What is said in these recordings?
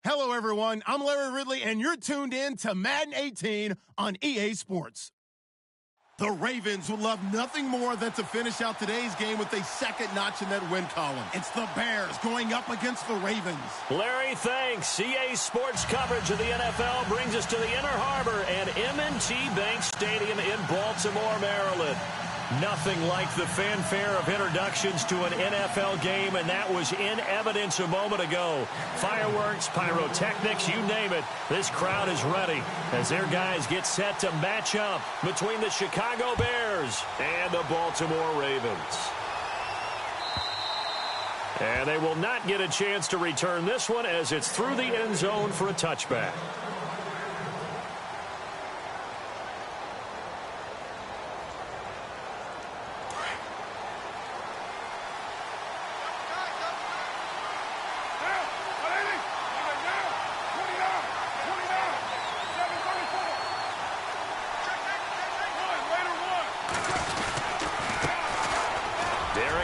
Hello, everyone. I'm Larry Ridley, and you're tuned in to Madden 18 on EA Sports. The Ravens would love nothing more than to finish out today's game with a second notch in that win column. It's the Bears going up against the Ravens. Larry, thanks. EA Sports coverage of the NFL brings us to the Inner Harbor and M&T Bank Stadium in Baltimore, Maryland. Nothing like the fanfare of introductions to an NFL game, and that was in evidence a moment ago. Fireworks, pyrotechnics, you name it. This crowd is ready as their guys get set to match up between the Chicago Bears and the Baltimore Ravens. And they will not get a chance to return this one as it's through the end zone for a touchback.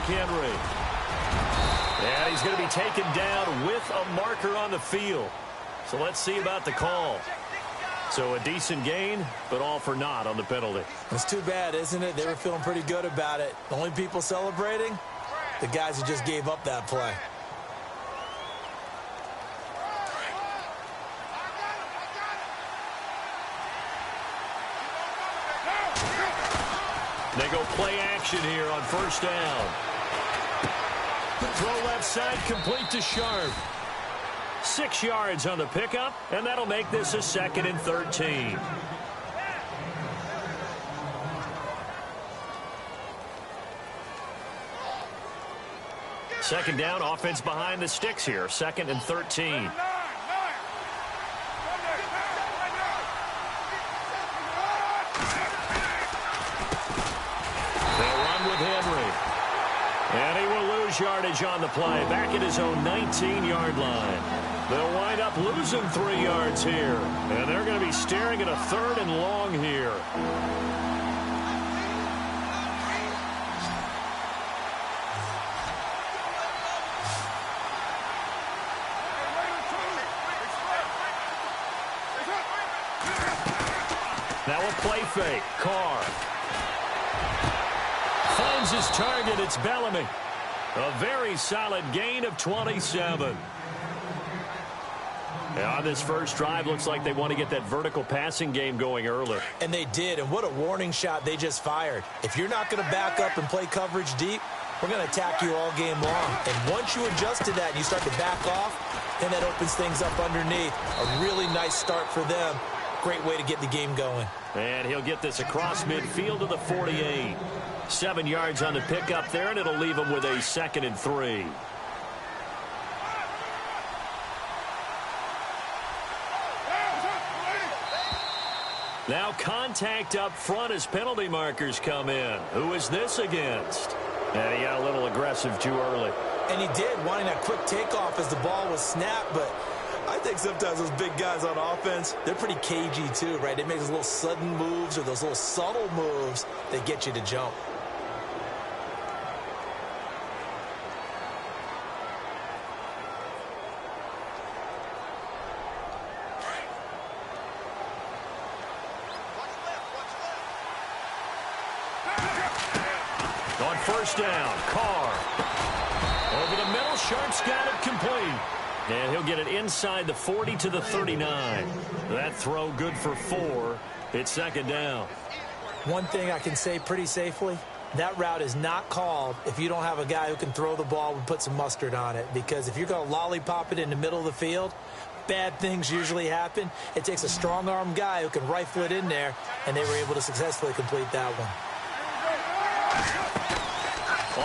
Henry. And he's going to be taken down with a marker on the field. So let's see about the call. So a decent gain, but all for naught on the penalty. It's too bad, isn't it? They were feeling pretty good about it. The only people celebrating, the guys who just gave up that play. They go play action here on first down. Throw left side, complete to Sharp. 6 yards on the pickup, and that'll make this a 2nd and 13. Second down, offense behind the sticks here, 2nd and 13. And he will lose yardage on the play, back at his own 19-yard line. They'll wind up losing 3 yards here. And they're going to be staring at a 3rd and long here. Now a play fake. Carr finds his target. It's Bellamy. A very solid gain of 27. On this first drive, looks like they want to get that vertical passing game going early. And they did, and what a warning shot they just fired. If you're not going to back up and play coverage deep, we're going to attack you all game long. And once you adjust to that and you start to back off, then that opens things up underneath. A really nice start for them. Great way to get the game going. And he'll get this across midfield to the 48. 7 yards on the pickup there, and it'll leave him with a 2nd and 3. Now contact up front as penalty markers come in. Who is this against? And he got a little aggressive too early. And he did, wanting that quick takeoff as the ball was snapped, but I think sometimes those big guys on offense, they're pretty cagey too, right? They make those little sudden moves or those little subtle moves that get you to jump. On first down, Carr. Over the middle, Sharp's got it complete. And he'll get it inside the 40 to the 39. That throw good for 4. It's 2nd down. One thing I can say pretty safely, that route is not called if you don't have a guy who can throw the ball and put some mustard on it. Because if you're going to lollipop it in the middle of the field, bad things usually happen. It takes a strong-arm guy who can rifle it in there, and they were able to successfully complete that one.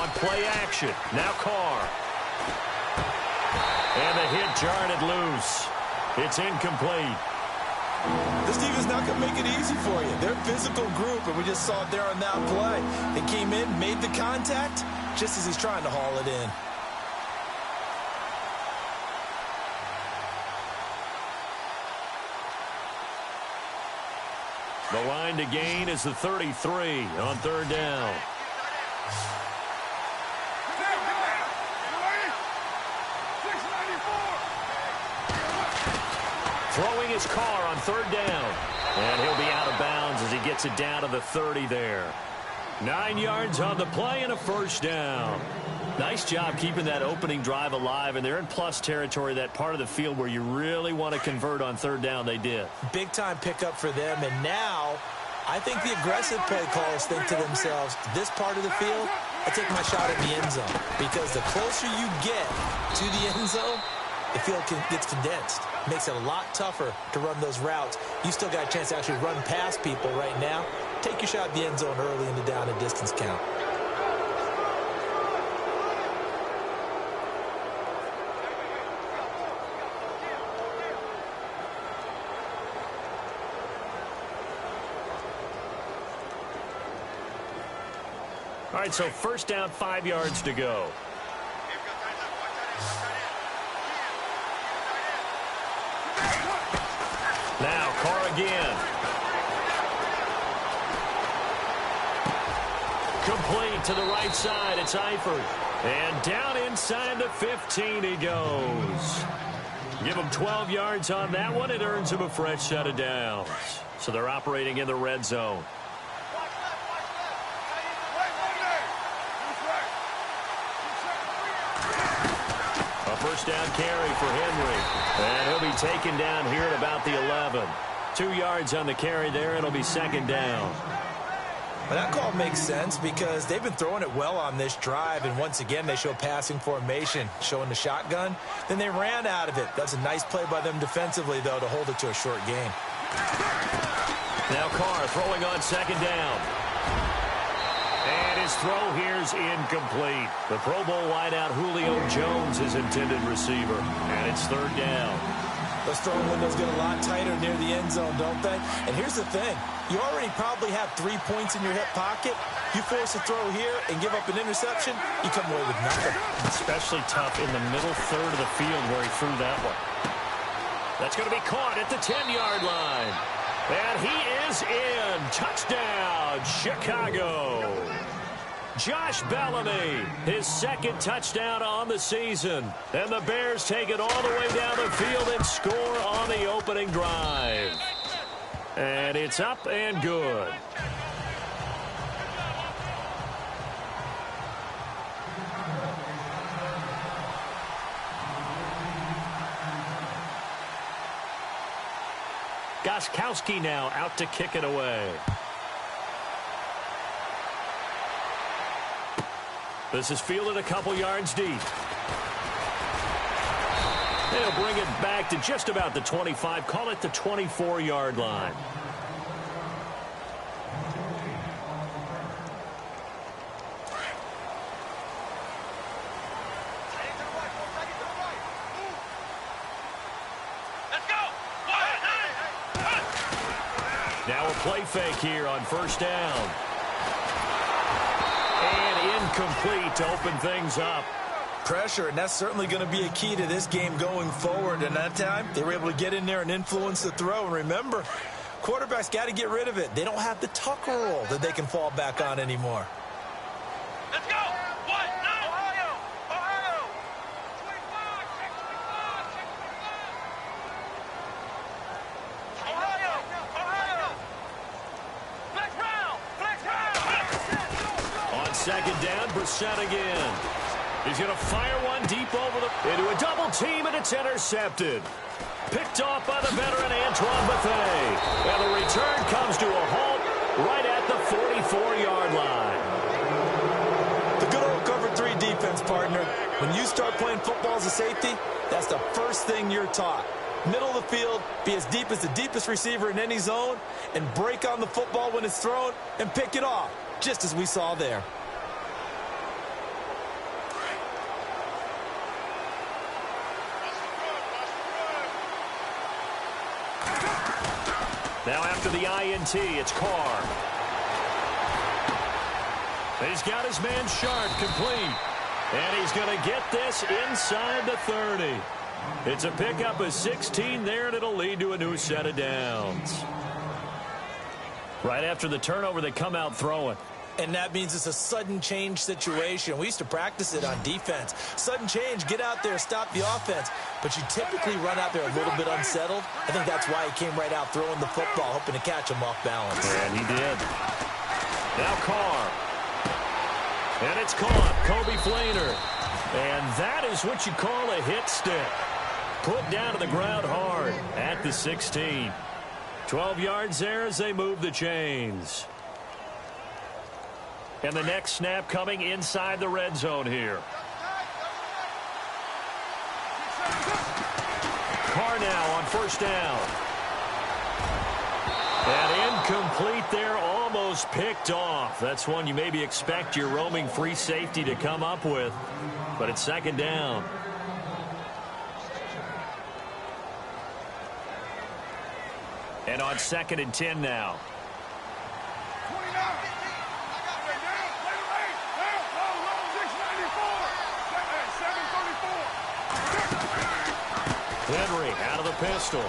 On play action, now Carr. And the hit jarred it loose. It's incomplete. This defense not going to make it easy for you. They're a physical group, and we just saw it there on that play. They came in, made the contact, just as he's trying to haul it in. The line to gain is the 33 on 3rd down. Throwing his car on third down. And he'll be out of bounds as he gets it down to the 30 there. 9 yards on the play and a first down. Nice job keeping that opening drive alive, and they're in plus territory, that part of the field where you really want to convert on third down. They did. Big-time pickup for them, and now I think the aggressive play callers think to themselves, this part of the field, I take my shot at the end zone, because the closer you get to the end zone, the field gets condensed. Makes it a lot tougher to run those routes. You still got a chance to actually run past people right now. Take your shot at the end zone early in the down and distance count. All right, so first down, 5 yards to go. Now, Carr again. Complete to the right side. It's Eifert. And down inside the 15 he goes. Give him 12 yards on that one. It earns him a fresh set of downs. So they're operating in the red zone. First down carry for Henry. And he'll be taken down here at about the 11. 2 yards on the carry there. It'll be second down. Well, that call makes sense because they've been throwing it well on this drive. And once again, they show passing formation, showing the shotgun. Then they ran out of it. That's a nice play by them defensively, though, to hold it to a short game. Now Carr throwing on second down. And his throw here's incomplete. The Pro Bowl wideout Julio Jones is intended receiver. And it's third down. Those throwing windows get a lot tighter near the end zone, don't they? And here's the thing. You already probably have 3 points in your hip pocket. You force a throw here and give up an interception, you come away with nothing. Especially tough in the middle third of the field where he threw that one. That's going to be caught at the 10-yard line. And he is in. Touchdown, Chicago. Josh Bellamy, his second touchdown on the season. And the Bears take it all the way down the field and score on the opening drive. And it's up and good. Gostkowski now out to kick it away. This is fielded a couple yards deep. They'll bring it back to just about the 25. Call it the 24-yard line. Now a play fake here on first down. And incomplete to open things up. Pressure, and that's certainly going to be a key to this game going forward. And that time, they were able to get in there and influence the throw. And remember, quarterbacks got to get rid of it. They don't have the Tucker roll that they can fall back on anymore. Let's go! What? No! Ohio! Ohio! Ohio! Ohio! Flex round! Flex round! On second down, Brissett again. He's going to fire one deep into a double team, and it's intercepted. Picked off by the veteran Antoine Bethea. And the return comes to a halt right at the 44-yard line. The good old cover 3 defense, partner. When you start playing football as a safety, that's the first thing you're taught. Middle of the field, be as deep as the deepest receiver in any zone, and break on the football when it's thrown and pick it off, just as we saw there. Now after the INT, it's Carr. He's got his man Sharp complete. And he's going to get this inside the 30. It's a pickup of 16 there, and it'll lead to a new set of downs. Right after the turnover, they come out throwing. And that means it's a sudden change situation. We used to practice it on defense. Sudden change, get out there, stop the offense. But you typically run out there a little bit unsettled. I think that's why he came right out throwing the football, hoping to catch him off balance. And he did. Now Carr. And it's caught. Kobe Fleener. And that is what you call a hit stick. Put down to the ground hard at the 16. 12 yards there as they move the chains. And the next snap coming inside the red zone here. Carr now on first down. And incomplete there, almost picked off. That's one you maybe expect your roaming free safety to come up with. But it's second down. And on 2nd and 10 now. Henry out of the pistol.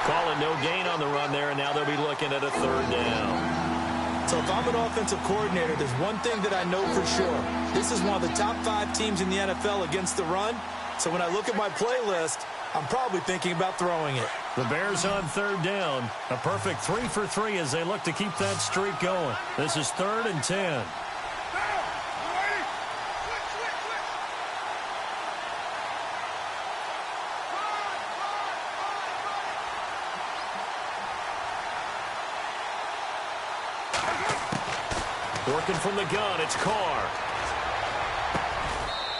Calling no gain on the run there, and now they'll be looking at a 3rd down. So if I'm an offensive coordinator, there's one thing that I know for sure. This is one of the top 5 teams in the NFL against the run. So when I look at my playlist, I'm probably thinking about throwing it. The Bears on 3rd down. A perfect 3 for 3 as they look to keep that streak going. This is 3rd and 10. Working from the gun, it's Carr.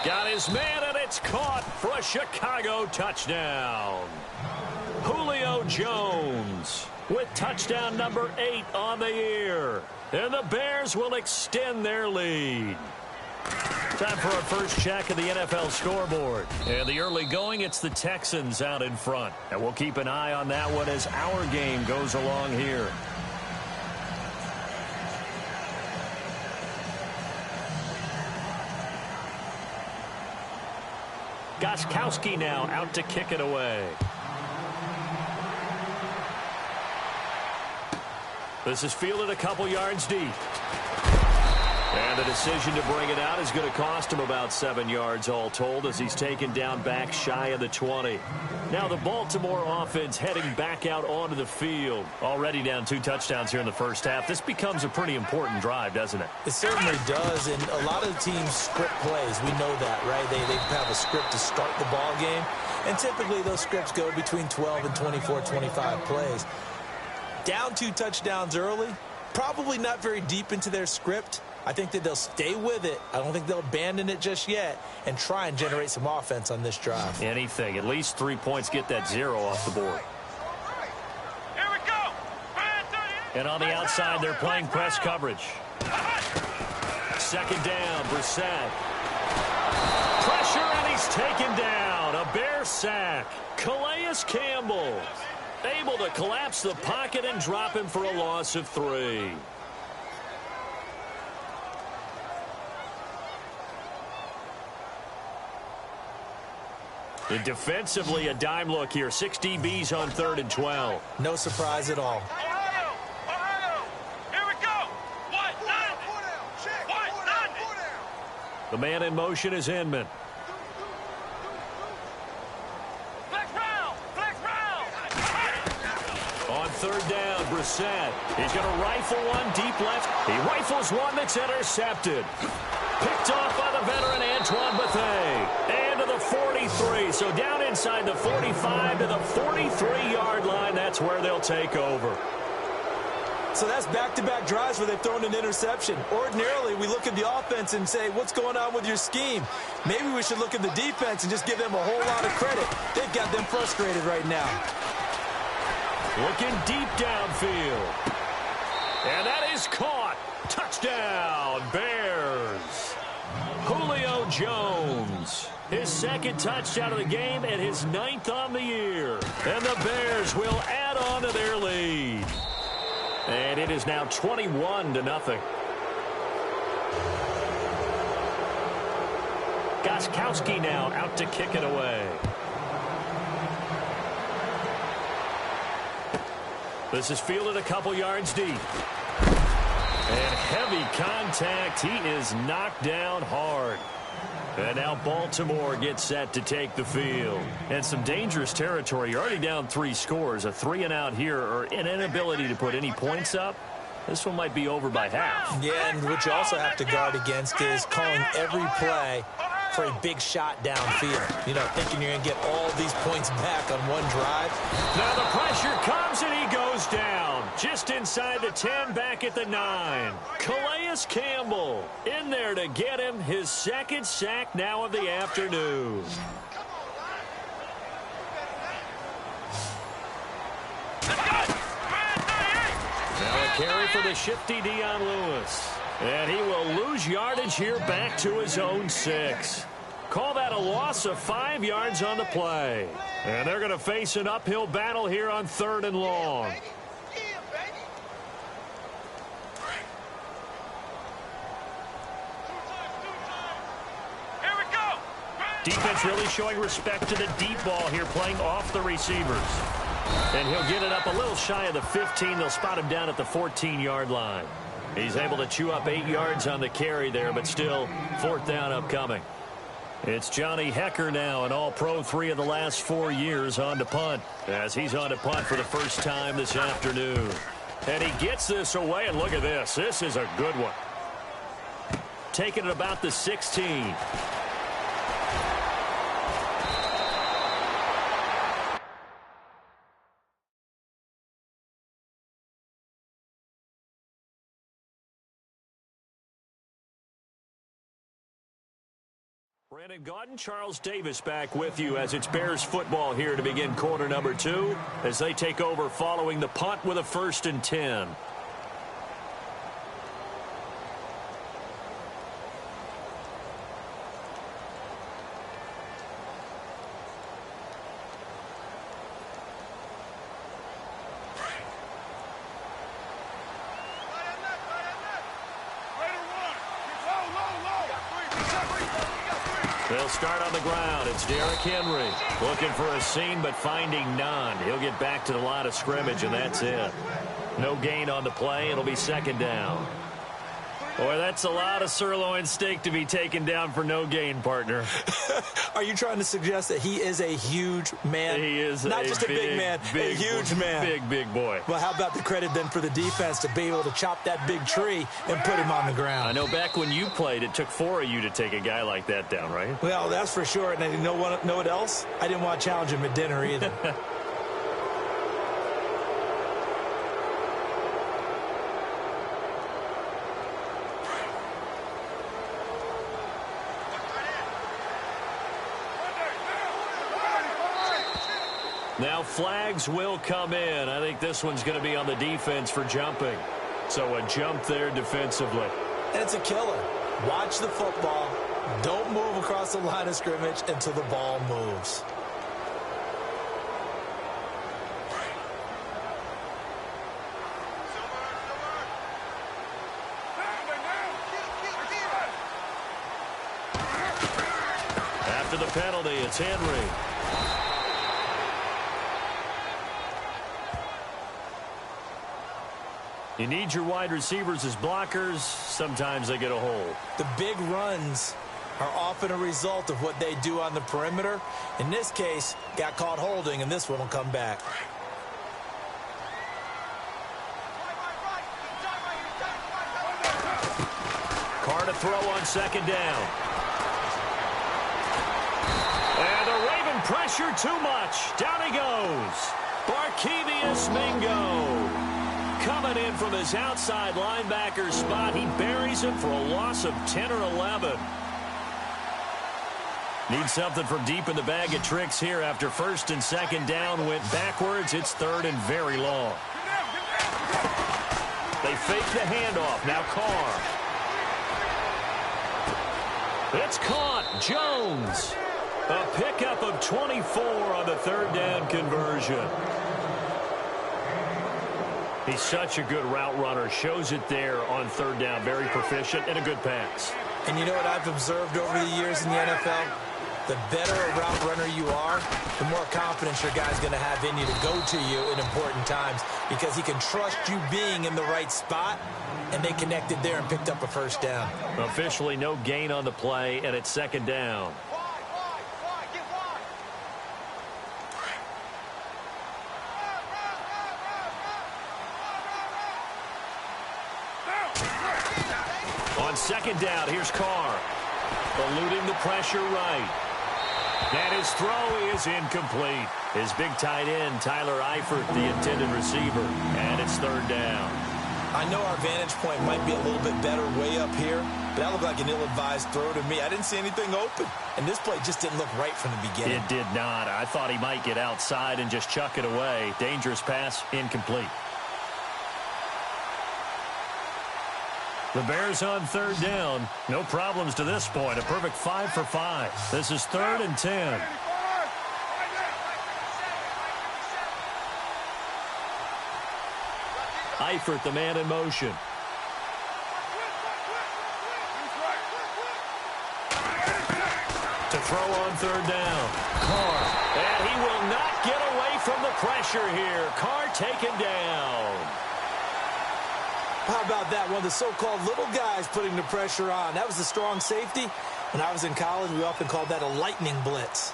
Got his man, and it's caught for a Chicago touchdown. Julio Jones with touchdown number 8 on the year. And the Bears will extend their lead. Time for our first check of the NFL scoreboard. And the early going, it's the Texans out in front. And we'll keep an eye on that one as our game goes along here. Gostkowski now out to kick it away. This is fielded a couple yards deep. And the decision to bring it out is going to cost him about 7 yards all told as he's taken down back shy of the 20. Now the Baltimore offense heading back out onto the field. Already down 2 touchdowns here in the first half. This becomes a pretty important drive, doesn't it? It certainly does, and a lot of the teams script plays. We know that, right? They have a script to start the ball game, and typically those scripts go between 12 and 24, 25 plays. Down 2 touchdowns early, probably not very deep into their script. I think that they'll stay with it. I don't think they'll abandon it just yet and try and generate some offense on this drive. Anything. At least 3 points, get that 0 off the board. Here we go. And on the outside, they're playing press coverage. Second down, Brissett. Pressure, and he's taken down. A Bear sack. Calais Campbell able to collapse the pocket and drop him for a loss of 3. And defensively, a dime look here. 6 DBs on 3rd and 12. No surprise at all. Ohio! Ohio! Here we go! What? What? The man in motion is Inman. Flex round! Flex round! On 3rd down, Brissett. He's going to rifle one deep left. He rifles one that's intercepted. Picked off by the veteran Antoine Bethea. And to the 43. So down inside the 45 to the 43-yard line. That's where they'll take over. So that's back-to-back drives where they've thrown an interception. Ordinarily, we look at the offense and say, what's going on with your scheme? Maybe we should look at the defense and just give them a whole lot of credit. They've got them frustrated right now. Looking deep downfield. And that is caught. Touchdown, Bears. Julio Jones. His 2nd touchdown of the game and his 9th on the year. And the Bears will add on to their lead. And it is now 21-0. Gostkowski now out to kick it away. This is fielded a couple yards deep. And heavy contact. He is knocked down hard. And now Baltimore gets set to take the field. And some dangerous territory. You're already down 3 scores. A 3-and-out here, or an inability to put any points up. This one might be over by half. Yeah, and what you also have to guard against is calling every play for a big shot downfield. You know, thinking you're going to get all these points back on one drive. Now the pressure comes and he goes down. Just inside the 10, back at the 9. Calais Campbell in there to get him his second sack now of the afternoon. Now a carry for the shifty Dion Lewis. And he will lose yardage here back to his own 6. Call that a loss of 5 yards on the play. And they're going to face an uphill battle here on 3rd and long. Defense really showing respect to the deep ball here, playing off the receivers. And he'll get it up a little shy of the 15. They'll spot him down at the 14-yard line. He's able to chew up 8 yards on the carry there, but still 4th down upcoming. It's Johnny Hecker now, an all-pro 3 of the last 4 years on to punt, as he's on to punt for the first time this afternoon. And he gets this away, and look at this. This is a good one. Taking it about the 16. Brandon Gaudin, Charles Davis back with you as it's Bears football here to begin quarter number 2 as they take over following the punt with a 1st and 10. They'll start on the ground. It's Derrick Henry looking for a seam but finding none. He'll get back to the line of scrimmage, and that's it. No gain on the play. It'll be 2nd down. Boy, that's a lot of sirloin steak to be taken down for no gain, partner. Are you trying to suggest that he is a huge man? He is not just a big man, a huge man. Big boy. Well, how about the credit then for the defense to be able to chop that big tree and put him on the ground? I know back when you played, it took 4 of you to take a guy like that down, right? Well, that's for sure. And you know what else? I didn't want to challenge him at dinner either. Now flags will come in. I think this one's going to be on the defense for jumping. So a jump there defensively. And it's a killer. Watch the football. Don't move across the line of scrimmage until the ball moves. After the penalty, it's Henry. You need your wide receivers as blockers. Sometimes they get a hold. The big runs are often a result of what they do on the perimeter. In this case, got caught holding, and this one will come back. Carr to throw on 2nd down. And the Raven pressure too much. Down he goes. Barkevious Mingo. Coming in from his outside linebacker spot. He buries him for a loss of 10 or 11. Need something from deep in the bag of tricks here after 1st and 2nd down went backwards. It's 3rd and very long. They fake the handoff. Now Carr. It's caught. Jones. A pickup of 24 on the 3rd down conversion. He's such a good route runner. Shows it there on 3rd down. Very proficient and a good pass. And you know what I've observed over the years in the NFL? the better a route runner you are, the more confidence your guy's going to have in you to go to you in important times because he can trust you being in the right spot, and they connected there and picked up a first down. Officially no gain on the play, and it's second down. On second down, here's Carr. Eluding the pressure right. And his throw is incomplete. His big tight end, Tyler Eifert, the intended receiver. And it's third down. I know our vantage point might be a little bit better way up here, but that looked like an ill-advised throw to me. I didn't see anything open, and this play just didn't look right from the beginning. It did not. I thought he might get outside and just chuck it away. Dangerous pass, incomplete. The Bears on third down. No problems to this point. A perfect 5 for 5. This is 3rd and 10. Eifert, the man in motion. To throw on third down. Carr. And he will not get away from the pressure here. Carr taken down. How about that? One of the so-called little guys putting the pressure on. That was the strong safety. When I was in college, we often called that a lightning blitz.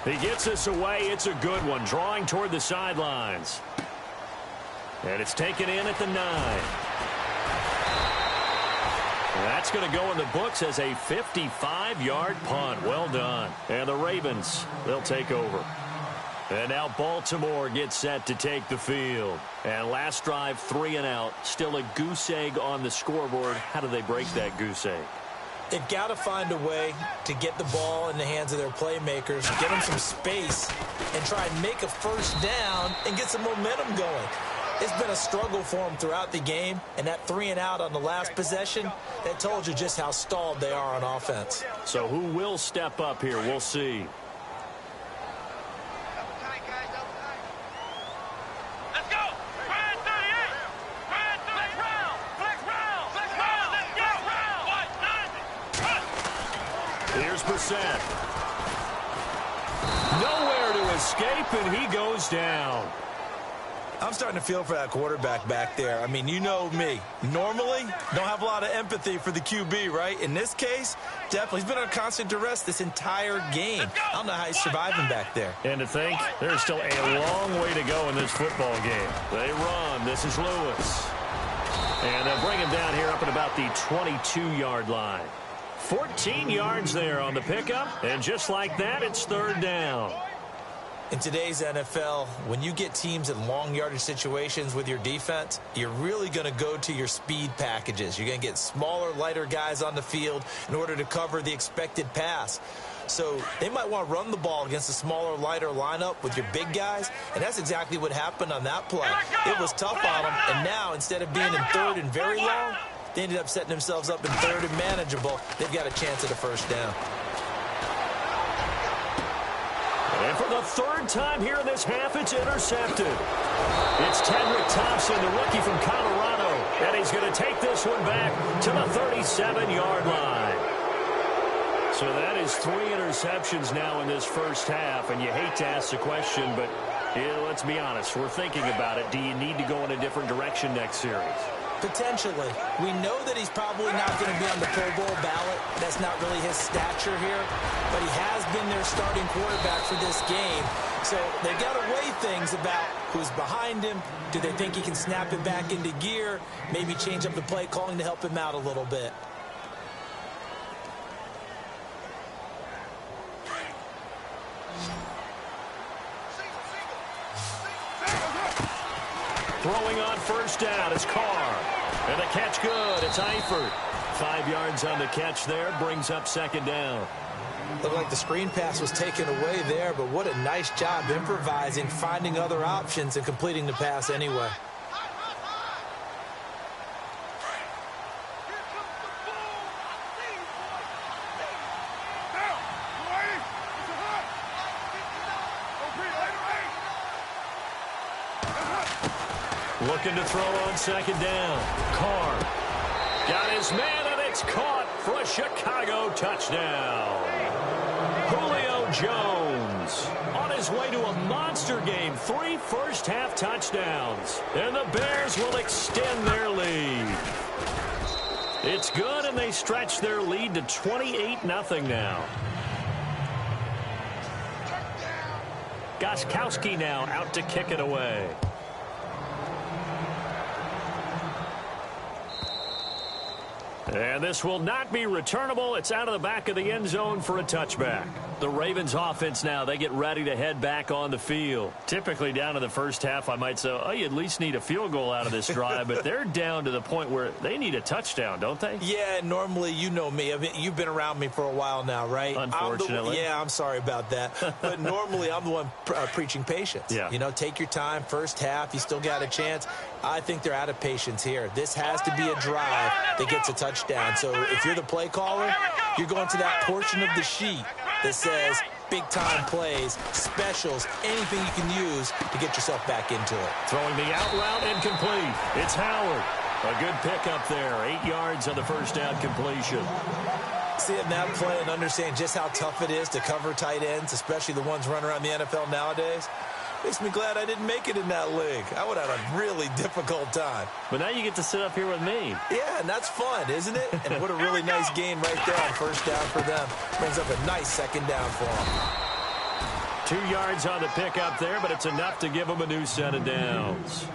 He gets us away. It's a good one. Drawing toward the sidelines. And it's taken in at the 9. That's going to go in the books as a 55-yard punt. Well done. And the Ravens, they'll take over. And now Baltimore gets set to take the field. And last drive, 3 and out. Still a goose egg on the scoreboard. How do they break that goose egg? They've got to find a way to get the ball in the hands of their playmakers, get them some space, and try and make a first down and get some momentum going. It's been a struggle for them throughout the game, and that 3 and out on the last possession, that told you just how stalled they are on offense. So who will step up here? We'll see. Here's Brissett. Nowhere to escape, and he goes down. I'm starting to feel for that quarterback back there. I mean, you know me. Normally, don't have a lot of empathy for the QB, right? In this case, definitely. He's been under constant duress this entire game. I don't know how he's surviving back there. And to think, there's still a long way to go in this football game. They run. This is Lewis. And they'll bring him down here up at about the 22-yard line. 14 yards there on the pickup, and just like that, it's third down. In today's NFL, when you get teams in long yardage situations with your defense, you're really going to go to your speed packages. You're going to get smaller, lighter guys on the field in order to cover the expected pass. So they might want to run the ball against a smaller, lighter lineup with your big guys, and that's exactly what happened on that play. It was tough on them, and now instead of being in third and very long, they ended up setting themselves up in third and manageable. They've got a chance at a first down. And for the third time here in this half, it's intercepted. It's Tedrick Thompson, the rookie from Colorado, and he's going to take this one back to the 37-yard line. So that is 3 interceptions now in this first half, and you hate to ask the question, but let's be honest, we're thinking about it. Do you need to go in a different direction next series? Potentially. We know that he's probably not going to be on the Pro Bowl ballot. That's not really his stature here. But he has been their starting quarterback for this game. So they've got to weigh things about who's behind him. Do they think he can snap it back into gear? Maybe change up the play calling to help him out a little bit. Throwing on first down is Carr. And the catch good. It's Eifert. 5 yards on the catch there. Brings up second down. Looked like the screen pass was taken away there, but what a nice job improvising, finding other options, and completing the pass anyway. Looking to throw on second down. Carr got his man, and it's caught. for a Chicago touchdown. Julio Jones on his way to a monster game. 3 first-half touchdowns. And the Bears will extend their lead. It's good, and they stretch their lead to 28-0 now. Gostkowski now out to kick it away. And this will not be returnable. It's out of the back of the end zone for a touchback. The Ravens offense now, they get ready to head back on the field. Typically down to the first half, I might say, oh, you at least need a field goal out of this drive. But they're down to the point where they need a touchdown, don't they? Yeah, normally, you know me. I mean, you've been around me for a while now, right? Unfortunately. I'm sorry about that. But normally, I'm the one preaching patience. Yeah. You know, take your time. First half, you still got a chance. I think they're out of patience here. This has to be a drive that gets a touchdown. So if you're the play caller, you're going to that portion of the sheet that says big-time plays, specials, anything you can use to get yourself back into it. Throwing the out route incomplete. It's Howard. A good pickup there. 8 yards on the first down completion. Seeing that play and understanding just how tough it is to cover tight ends, especially the ones running around the NFL nowadays, makes me glad I didn't make it in that league. I would have had a really difficult time. But now you get to sit up here with me. Yeah, and that's fun, isn't it? And what a really nice gain right there on first down for them. Brings up a nice second down for them. 2 yards on the pickup there, but it's enough to give them a new set of downs.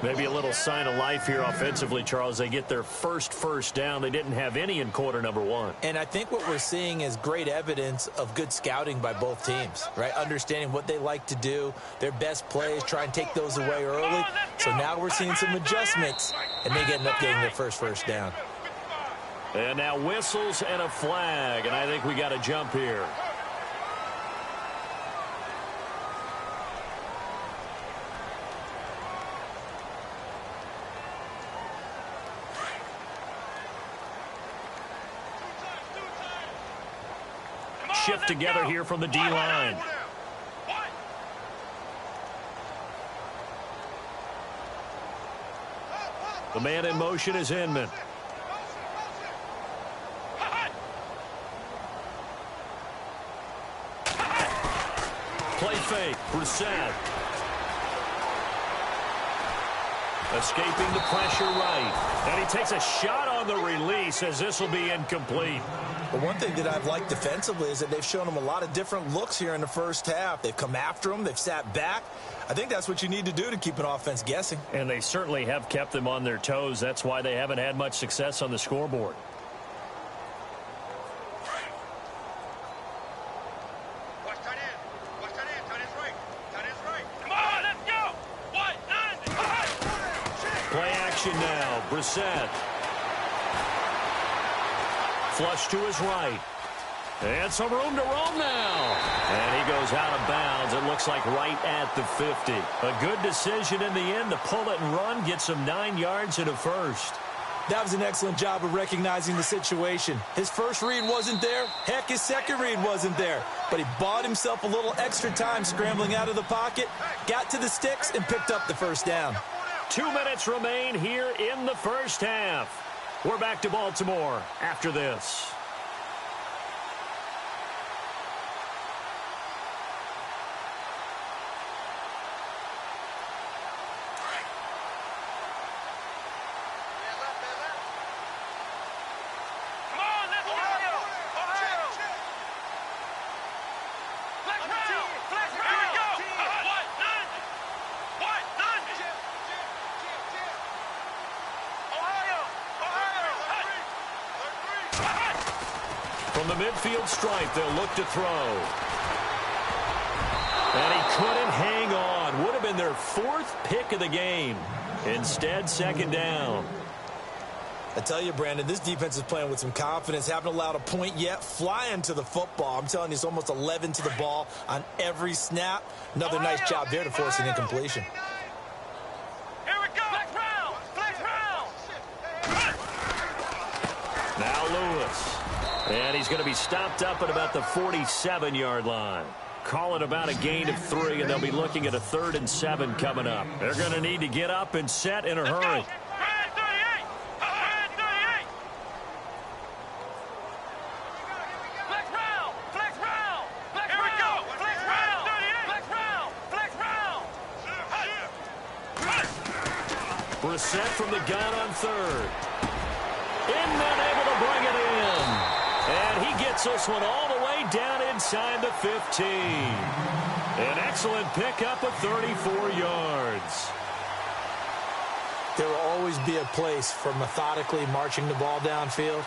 Maybe a little sign of life here offensively, Charles. They get their first down. They didn't have any in quarter number 1. And I think what we're seeing is great evidence of good scouting by both teams, right? Understanding what they like to do, their best plays, try and take those away early. So now we're seeing some adjustments, and they end up getting their first down. And now whistles and a flag, and I think we got a jump here. Shift together here from the D-line. The man in motion is Inman. Play fake. Brissett. Escaping the pressure right. And he takes a shot on the release as this will be incomplete. But one thing that I've liked defensively is that they've shown them a lot of different looks here in the first half. They've come after them. They've sat back. I think that's what you need to do to keep an offense guessing. And they certainly have kept them on their toes. That's why they haven't had much success on the scoreboard. Play action now. Brissett. Flush to his right. And some room to roam now. And he goes out of bounds. It looks like right at the 50. A good decision in the end to pull it and run. Get some 9 yards and a first. That was an excellent job of recognizing the situation. His first read wasn't there. Heck, his second read wasn't there. But he bought himself a little extra time scrambling out of the pocket, got to the sticks, and picked up the first down. 2 minutes remain here in the first half. We're back to Baltimore after this. From the midfield stripe, they'll look to throw. And he couldn't hang on. Would have been their 4th pick of the game. Instead, second down. I tell you, Brandon, this defense is playing with some confidence. Haven't allowed a point yet. Flying to the football. I'm telling you, it's almost 11 to the ball on every snap. Another nice job there to force an incompletion. Here we go. Flex round. Now Lewis. And he's going to be stopped up at about the 47-yard line. Call it about a gain of 3, and they'll be looking at a 3rd and 7 coming up. They're going to need to get up and set in a hurry. Brissett from the gun on third. And then able to bring it in. And he gets this one all the way down inside the 15. An excellent pickup of 34 yards. There will always be a place for methodically marching the ball downfield.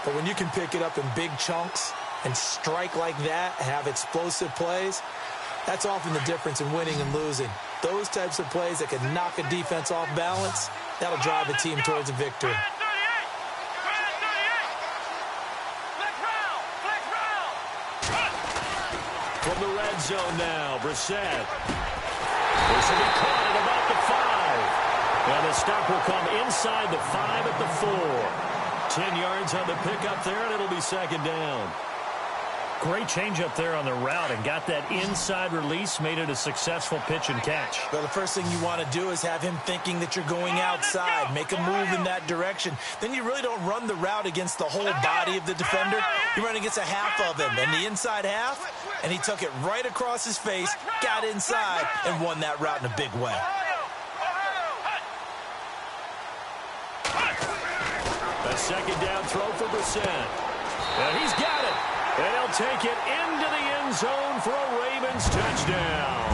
But when you can pick it up in big chunks and strike like that, have explosive plays, that's often the difference in winning and losing. Those types of plays that can knock a defense off balance, that'll drive a team towards a victory. From the red zone now, Brissett. This will be caught at about the 5. And the stop will come inside the 5 at the 4. 10 yards on the pickup there, and it'll be second down. Great change up there on the route and got that inside release, made it a successful pitch and catch. Well, the first thing you want to do is have him thinking that you're going outside, make a move in that direction. Then you really don't run the route against the whole body of the defender. You run against a half of him, and the inside half, and he took it right across his face, got inside, and won that route in a big way. A second down throw for Brissett. And he's got it. And he'll take it into the end zone for a Ravens touchdown.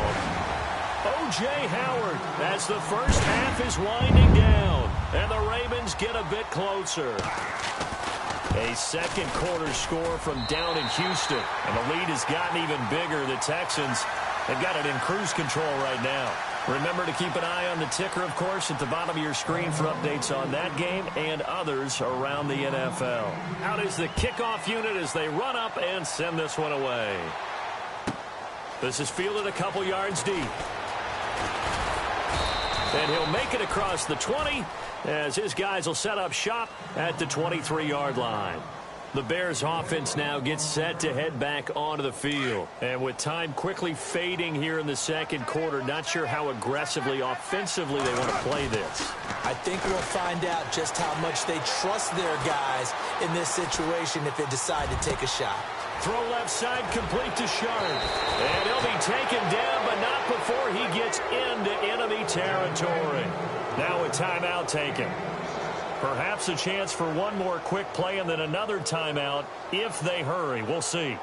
O.J. Howard, as the first half is winding down, and the Ravens get a bit closer. A second quarter score from down in Houston, and the lead has gotten even bigger. The Texans have got it in cruise control right now. Remember to keep an eye on the ticker, of course, at the bottom of your screen for updates on that game and others around the NFL. Out is the kickoff unit as they run up and send this one away. This is fielded a couple yards deep. And he'll make it across the 20 as his guys will set up shop at the 23-yard line. The Bears offense now gets set to head back onto the field. And with time quickly fading here in the second quarter, not sure how aggressively, offensively they want to play this. I think we'll find out just how much they trust their guys in this situation if they decide to take a shot. Throw left side complete to Sharp. And he'll be taken down, but not before he gets into enemy territory. Now a timeout taken. Perhaps a chance for one more quick play and then another timeout if they hurry. We'll see.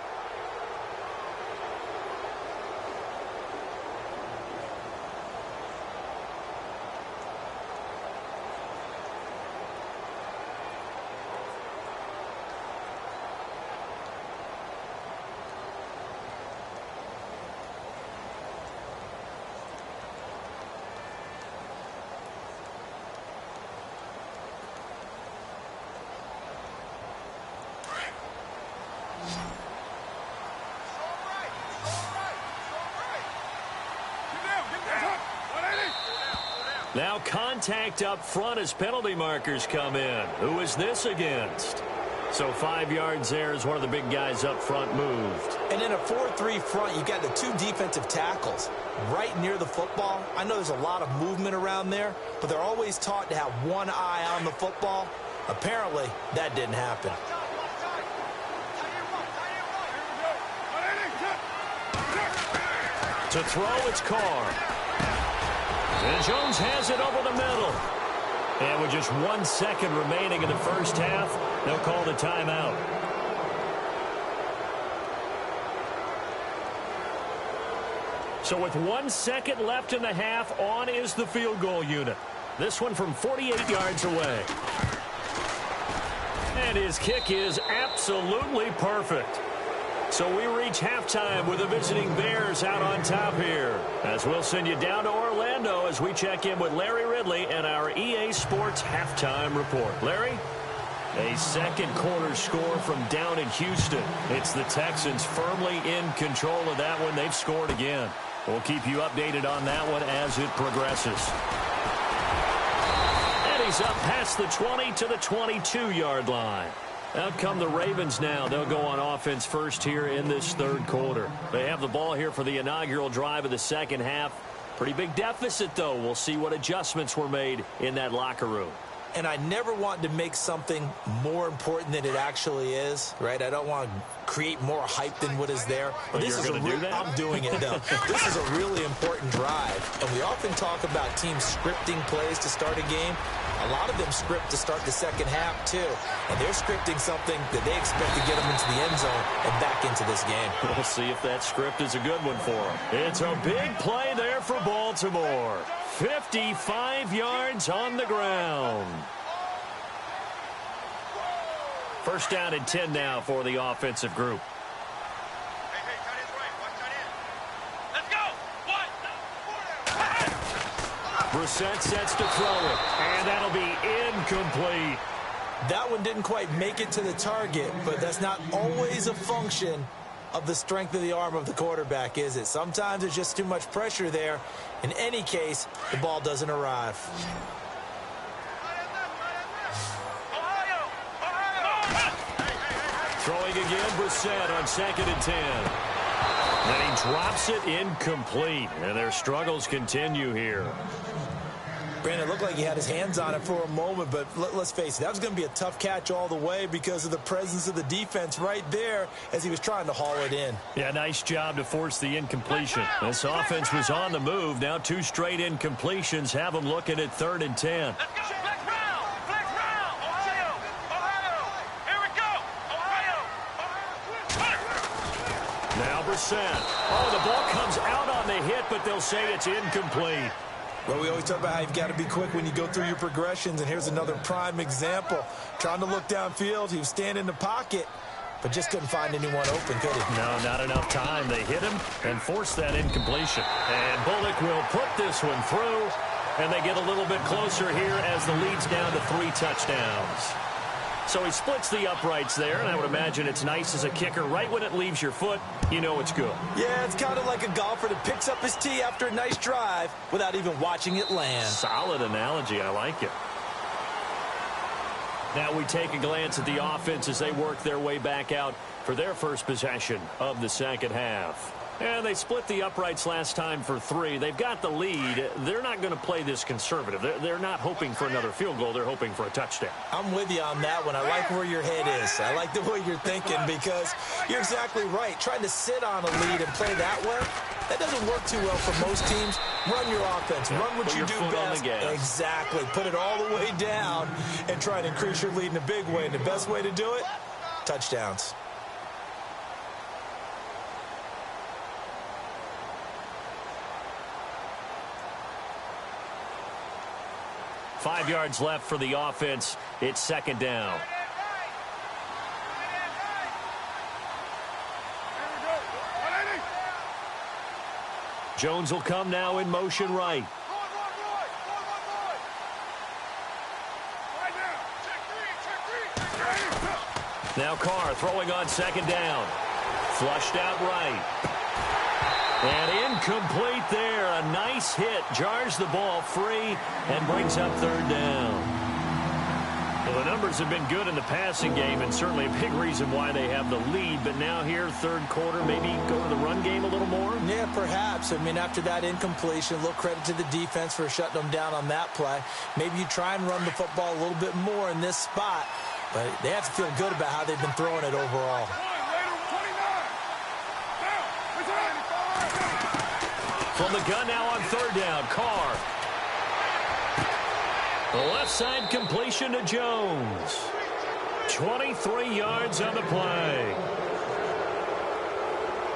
Now contact up front as penalty markers come in. Who is this against? So 5 yards there as one of the big guys up front moved. And in a 4-3 front, you got the two defensive tackles right near the football. I know there's a lot of movement around there, but they're always taught to have one eye on the football. Apparently, that didn't happen. To throw, it's Carr. And Jones has it over the middle. And with just 1 second remaining in the first half, they'll call the timeout. So with 1 second left in the half, on is the field goal unit. This one from 48 yards away. And his kick is absolutely perfect. So we reach halftime with the visiting Bears out on top here. As we'll send you down to Orlando as we check in with Larry Ridley and our EA Sports halftime report. Larry? A second quarter score from down in Houston. It's the Texans firmly in control of that one. They've scored again. We'll keep you updated on that one as it progresses. And he's up past the 20 to the 22-yard line. Out come the Ravens now. They'll go on offense first here in this third quarter. They have the ball here for the inaugural drive of the second half. Pretty big deficit, though. We'll see what adjustments were made in that locker room. and I never want to make something more important than it actually is, right? I don't want to create more hype than what is there. But this is I'm doing it, though. This is a really important drive, and we often talk about teams scripting plays to start a game. A lot of them script to start the second half, too. And they're scripting something that they expect to get them into the end zone and back into this game. We'll see if that script is a good one for them. It's a big play there for Baltimore. 55 yards on the ground. First down and 10 now for the offensive group. Hey, tight end's right. Watch tight end. Let's go. Brissett sets to throw it, and that'll be incomplete. That one didn't quite make it to the target, but that's not always a function of the strength of the arm of the quarterback, is it? Sometimes there's just too much pressure there. In any case, the ball doesn't arrive. Throwing again, Brissett on 2nd and 10. Then he drops it incomplete, and their struggles continue here. Brandon, it looked like he had his hands on it for a moment, but let's face it, that was going to be a tough catch all the way because of the presence of the defense right there as he was trying to haul it in. Yeah, nice job to force the incompletion. This offense was on the move. Now 2 straight incompletions have them looking at 3rd and 10. Let's go. Flex round. Flex round. Ohio. Here we go. Ohio. Now Brissett. Oh, the ball comes out on the hit, but they'll say it's incomplete. Well, we always talk about how you've got to be quick when you go through your progressions, and here's another prime example. Trying to look downfield, he was standing in the pocket, but just couldn't find anyone open, could he? No, not enough time. They hit him and forced that incompletion. And Bullock will put this one through, and they get a little bit closer here as the lead's down to 3 touchdowns. So he splits the uprights there, and I would imagine it's nice as a kicker. Right when it leaves your foot, you know it's good. Yeah, it's kind of like a golfer that picks up his tee after a nice drive without even watching it land. Solid analogy. I like it. Now we take a glance at the offense as they work their way back out for their first possession of the second half. And they split the uprights last time for 3. They've got the lead. They're not going to play this conservative. They're not hoping for another field goal. They're hoping for a touchdown. I'm with you on that one. I like where your head is. I like the way you're thinking because you're exactly right. Trying to sit on a lead and play that way, that doesn't work too well for most teams. Run your offense. Run what you do best. Exactly. Put it all the way down and try and increase your lead in a big way. And the best way to do it, touchdowns. Five yards left for the offense. It's 2nd down. Jones will come now in motion right. Now Carr throwing on 2nd down. Flushed out right. And incomplete there. A nice hit. Jars the ball free and brings up 3rd down. Well, the numbers have been good in the passing game and certainly a big reason why they have the lead. But now here, 3rd quarter, maybe go to the run game a little more? Yeah, perhaps. I mean, after that incompletion, a little credit to the defense for shutting them down on that play. Maybe you try and run the football a little bit more in this spot. But they have to feel good about how they've been throwing it overall. From the gun now on 3rd down, Carr. The left side completion to Jones. 23 yards on the play.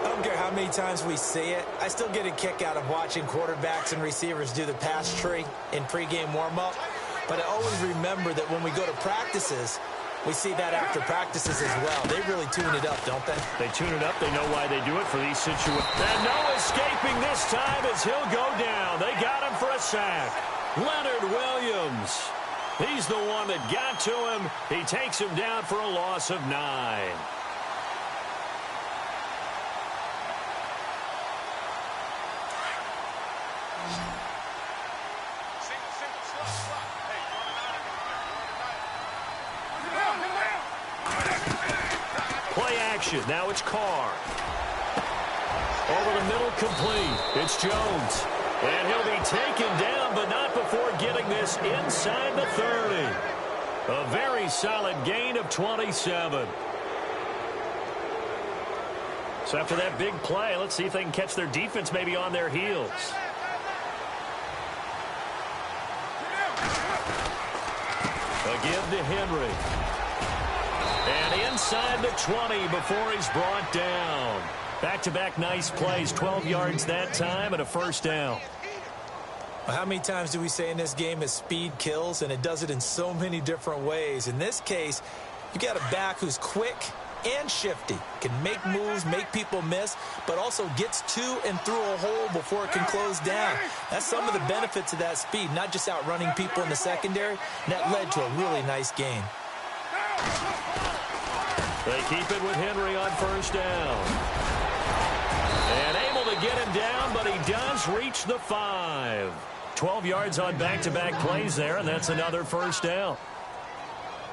I don't care how many times we see it. I still get a kick out of watching quarterbacks and receivers do the pass tree in pregame warm-up. But I always remember that when we go to practices, we see that after practices as well. They really tune it up, don't they? They tune it up. They know why they do it for these situations. And no escaping this time as he'll go down. They got him for a sack. Leonard Williams. He's the one that got to him. He takes him down for a loss of 9. Play action. Now it's Carr. Over the middle, complete. It's Jones. And he'll be taken down down, but not before getting this inside the 30. A very solid gain of 27. So after that big play, let's see if they can catch their defense maybe on their heels. A give to Henry. And inside the 20 before he's brought down. Back-to-back nice plays, 12 yards that time and a first down. How many times do we say in this game that speed kills, and it does it in so many different ways? In this case, you got a back who's quick and shifty, can make moves, make people miss, but also gets to and through a hole before it can close down. That's some of the benefits of that speed, not just outrunning people in the secondary. And that led to a really nice gain. They keep it with Henry on first down. And able to get him down, but he does reach the 5. 12 yards on back-to-back plays there, and that's another first down.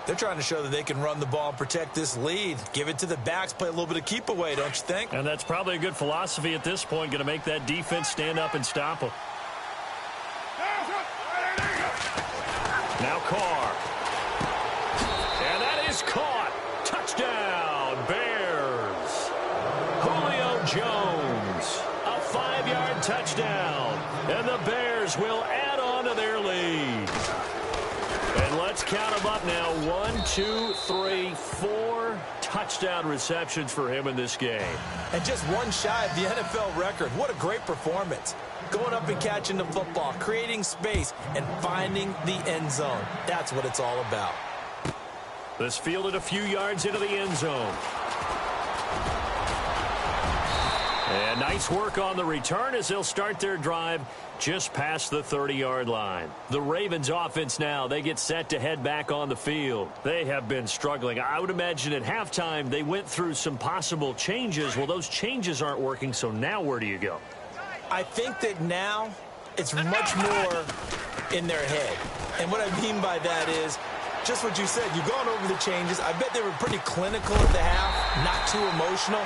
They're trying to show that they can run the ball and protect this lead. Give it to the backs, play a little bit of keep away, don't you think? And that's probably a good philosophy at this point, going to make that defense stand up and stop them. Now Carr. And that is caught. Touchdown, Bears. Julio Jones. A 5-yard touchdown. And the Bears will add on to their lead. And let's count them up now. 1, 2, 3, 4 touchdown receptions for him in this game. And just one shy of the NFL record. What a great performance. Going up and catching the football, creating space, and finding the end zone. That's what it's all about. This fielded a few yards into the end zone. And nice work on the return as they'll start their drive just past the 30-yard line. The Ravens offense now, they get set to head back on the field. They have been struggling. I would imagine at halftime they went through some possible changes. Well, those changes aren't working, so now where do you go? I think that now it's much more in their head. And what I mean by that is just what you said. You've gone over the changes. I bet they were pretty clinical at the half, not too emotional.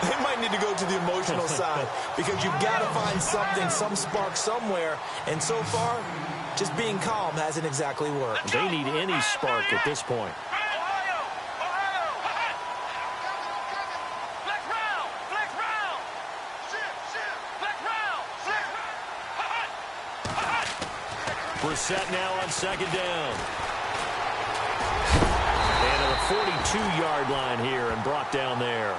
They might need to go to the emotional side because you've got to find something, some spark somewhere. And so far, just being calm hasn't exactly worked. They need any spark at this point. Brissett now on second down. And to the 42-yard line here and brought down there.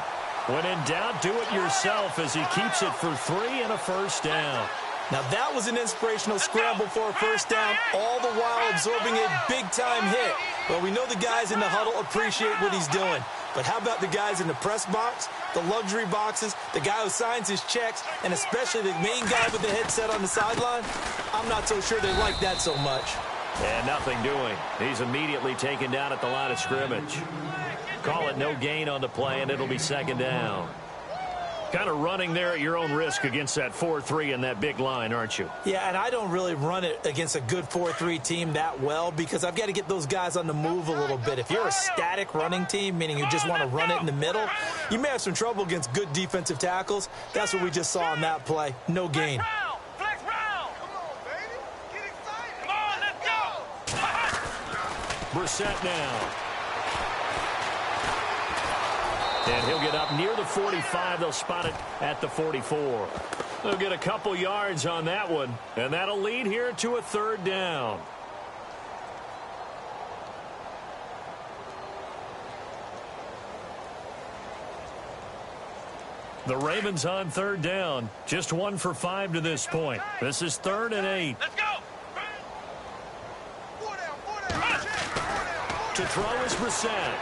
When in doubt, do it yourself as he keeps it for 3 and a first down. Now that was an inspirational scramble for a first down, all the while absorbing a big-time hit. Well, we know the guys in the huddle appreciate what he's doing. But how about the guys in the press box, the luxury boxes, the guy who signs his checks, and especially the main guy with the headset on the sideline? I'm not so sure they like that so much. And nothing doing. He's immediately taken down at the line of scrimmage. Call it no gain on the play, and it'll be second down. Kind of running there at your own risk against that 4-3 and that big line, aren't you? Yeah, and I don't really run it against a good 4-3 team that well because I've got to get those guys on the move a little bit. If you're a static running team, meaning you just want to run it in the middle, you may have some trouble against good defensive tackles. That's what we just saw on that play. No gain. Brissett now. And he'll get up near the 45. They'll spot it at the 44. They'll get a couple yards on that one, and that'll lead here to a third down. The Ravens on third down. Just 1 for 5 to this point. This is 3rd and 8. Let's go. To throw is Brissett.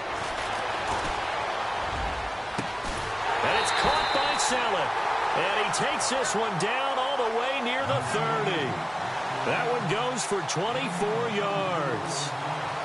And it's caught by Saleh. And he takes this one down all the way near the 30. That one goes for 24 yards.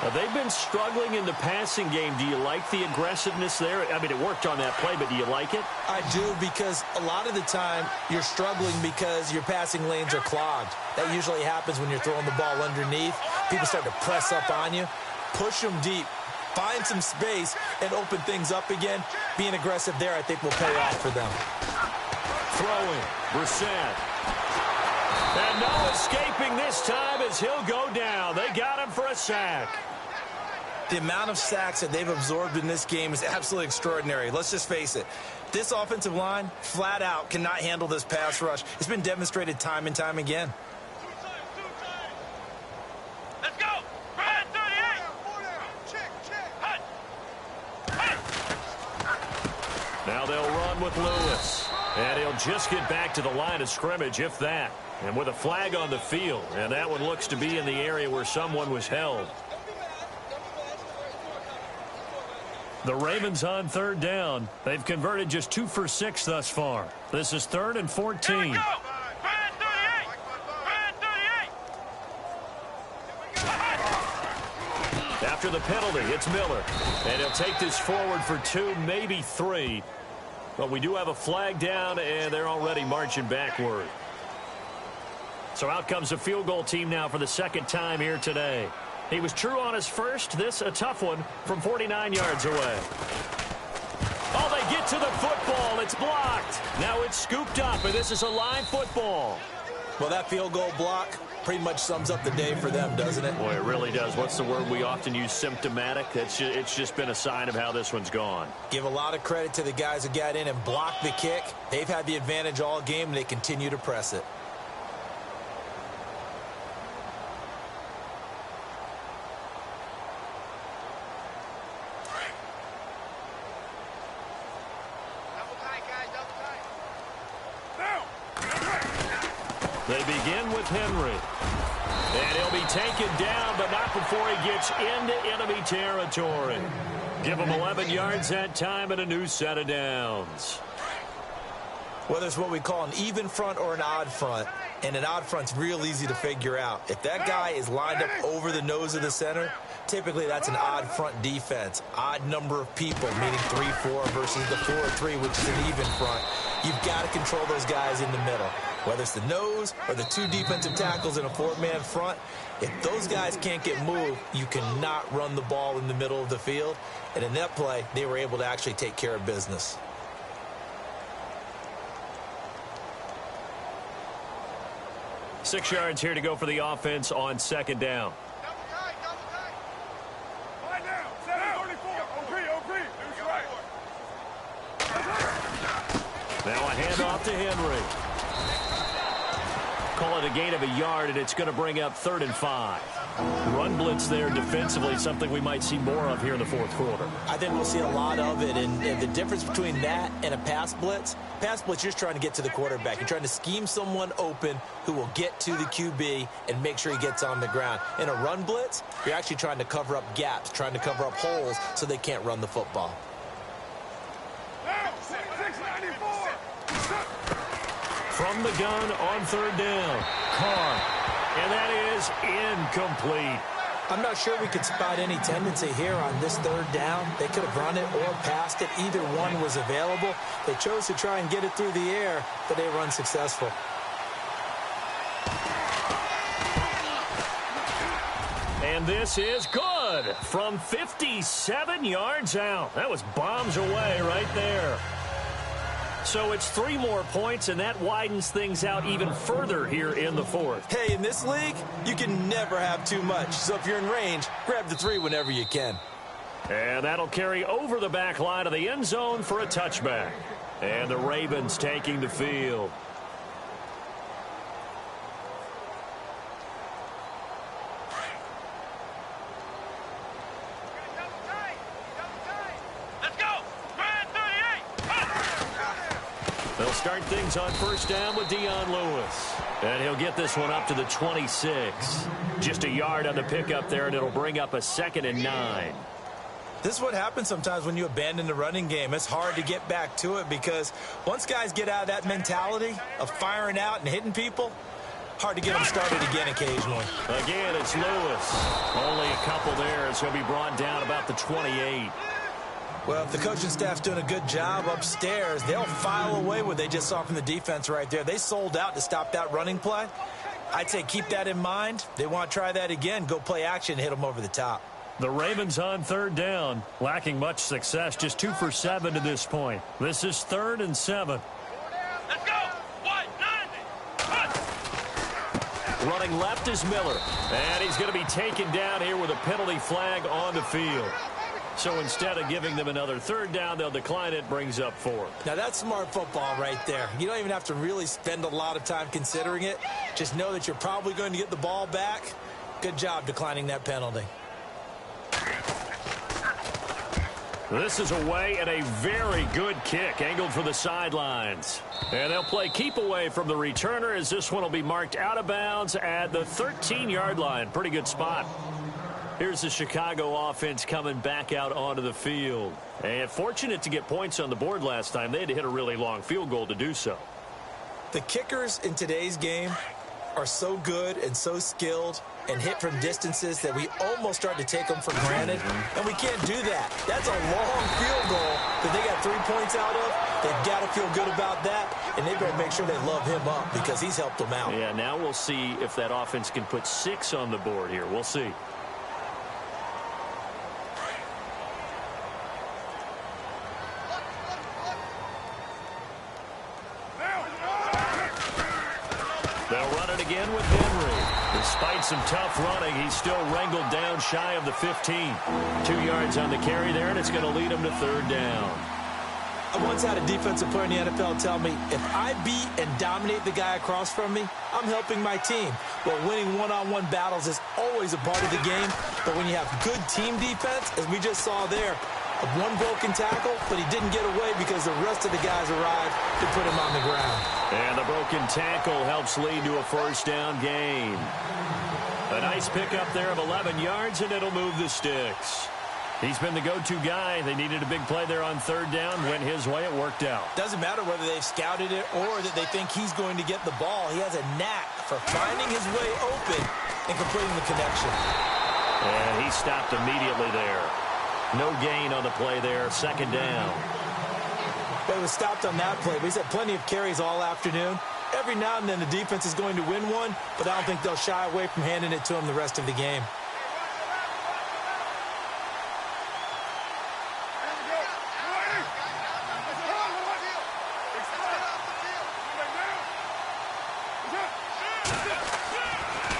Now, they've been struggling in the passing game. Do you like the aggressiveness there? I mean, it worked on that play, but do you like it? I do, because a lot of the time you're struggling because your passing lanes are clogged. That usually happens when you're throwing the ball underneath. People start to press up on you. Push them deep. Find some space and open things up again. Being aggressive there, I think, will pay off for them. Throwing. Brissett. And no escaping this time as he'll go down. They got him for a sack. The amount of sacks that they've absorbed in this game is absolutely extraordinary. Let's just face it. This offensive line, flat out, cannot handle this pass rush. It's been demonstrated time and time again. Let's go! Brad 38! Now they'll run with Lewis. And he'll just get back to the line of scrimmage, if that. And with a flag on the field. And that one looks to be in the area where someone was held. The Ravens on third down. They've converted just 2 for 6 thus far. This is 3rd and 14. Here we go! Brad 38! Brad 38! After the penalty, it's Miller. And he'll take this forward for 2, maybe 3. But we do have a flag down, and they're already marching backward. So out comes the field goal team now for the second time here today. He was true on his first. This a tough one from 49 yards away. Oh, they get to the football. It's blocked. Now it's scooped up, and this is a line football. Well, that field goal block pretty much sums up the day for them, doesn't it? Boy, it really does. What's the word we often use? Symptomatic. It's just been a sign of how this one's gone. Give a lot of credit to the guys who got in and blocked the kick. They've had the advantage all game, and they continue to press it. They begin with Henry. And he'll be taken down, but not before he gets into enemy territory. Give him 11 yards that time and a new set of downs. Whether it's what we call an even front or an odd front, and an odd front's real easy to figure out. If that guy is lined up over the nose of the center, typically that's an odd front defense. Odd number of people, meaning 3-4 versus the 4-3, which is an even front. You've got to control those guys in the middle. Whether it's the nose or the 2 defensive tackles in a 4-man front, if those guys can't get moved, you cannot run the ball in the middle of the field. And in that play, they were able to actually take care of business. Six yards here to go for the offense on second down. Now a handoff to Henry. Call it a gain of a yard, and it's going to bring up 3rd and 5. Run blitz there defensively, something we might see more of here in the fourth quarter. I think we'll see a lot of it, and the difference between that and a pass blitz, you're just trying to get to the quarterback. You're trying to scheme someone open who will get to the QB and make sure he gets on the ground. In a run blitz, you're actually trying to cover up gaps, trying to cover up holes so they can't run the football. From the gun on 3rd down, Carr, and that is incomplete. I'm not sure we could spot any tendency here on this 3rd down. They could have run it or passed it. Either one was available. They chose to try and get it through the air, but they were unsuccessful. And this is good from 57 yards out. That was bombs away right there. So it's 3 more points, and that widens things out even further here in the fourth. Hey, in this league, you can never have too much. So if you're in range, grab the 3 whenever you can. And that'll carry over the back line of the end zone for a touchback. And the Ravens taking the field. They'll start things on 1st down with Dion Lewis. And he'll get this one up to the 26. Just a yard on the pickup there, and it'll bring up a 2nd and 9. This is what happens sometimes when you abandon the running game. It's hard to get back to it because once guys get out of that mentality of firing out and hitting people, hard to get them started again occasionally. Again, it's Lewis. Only a couple there as he'll be brought down about the 28. Well, if the coaching staff's doing a good job upstairs, they'll file away what they just saw from the defense right there. They sold out to stop that running play. I'd say keep that in mind. They want to try that again. Go play action, hit them over the top. The Ravens on 3rd down, lacking much success, just 2 for 7 to this point. This is 3rd and 7. Let's go! 190! Running left is Miller. And he's going to be taken down here with a penalty flag on the field. So instead of giving them another third down, they'll decline it, brings up 4. Now, that's smart football right there. You don't even have to really spend a lot of time considering it. Just know that you're probably going to get the ball back. Good job declining that penalty. This is away and a very good kick angled for the sidelines. And they'll play keep away from the returner as this one will be marked out of bounds at the 13-yard line. Pretty good spot. Here's the Chicago offense coming back out onto the field. And fortunate to get points on the board last time. They had to hit a really long field goal to do so. The kickers in today's game are so good and so skilled and hit from distances that we almost start to take them for granted. And we can't do that. That's a long field goal that they got 3 points out of. They've got to feel good about that, and they better make sure they love him up because he's helped them out. Yeah, now we'll see if that offense can put 6 on the board here. We'll see. They'll run it again with Henry. Despite some tough running, he's still wrangled down shy of the 15. 2 yards on the carry there, and it's going to lead him to third down. I once had a defensive player in the NFL tell me, if I beat and dominate the guy across from me, I'm helping my team. Well, winning one-on-one battles is always a part of the game, but when you have good team defense, as we just saw there, one broken tackle, but he didn't get away because the rest of the guys arrived to put him on the ground. And the broken tackle helps lead to a first down gain. A nice pickup there of 11 yards, and it'll move the sticks. He's been the go-to guy. They needed a big play there on third down. Went his way. It worked out. Doesn't matter whether they've scouted it or that they think he's going to get the ball. He has a knack for finding his way open and completing the connection. And he stopped immediately there. No gain on the play there. Second down. But it was stopped on that play. But he's had plenty of carries all afternoon. Every now and then the defense is going to win one, but I don't think they'll shy away from handing it to him the rest of the game.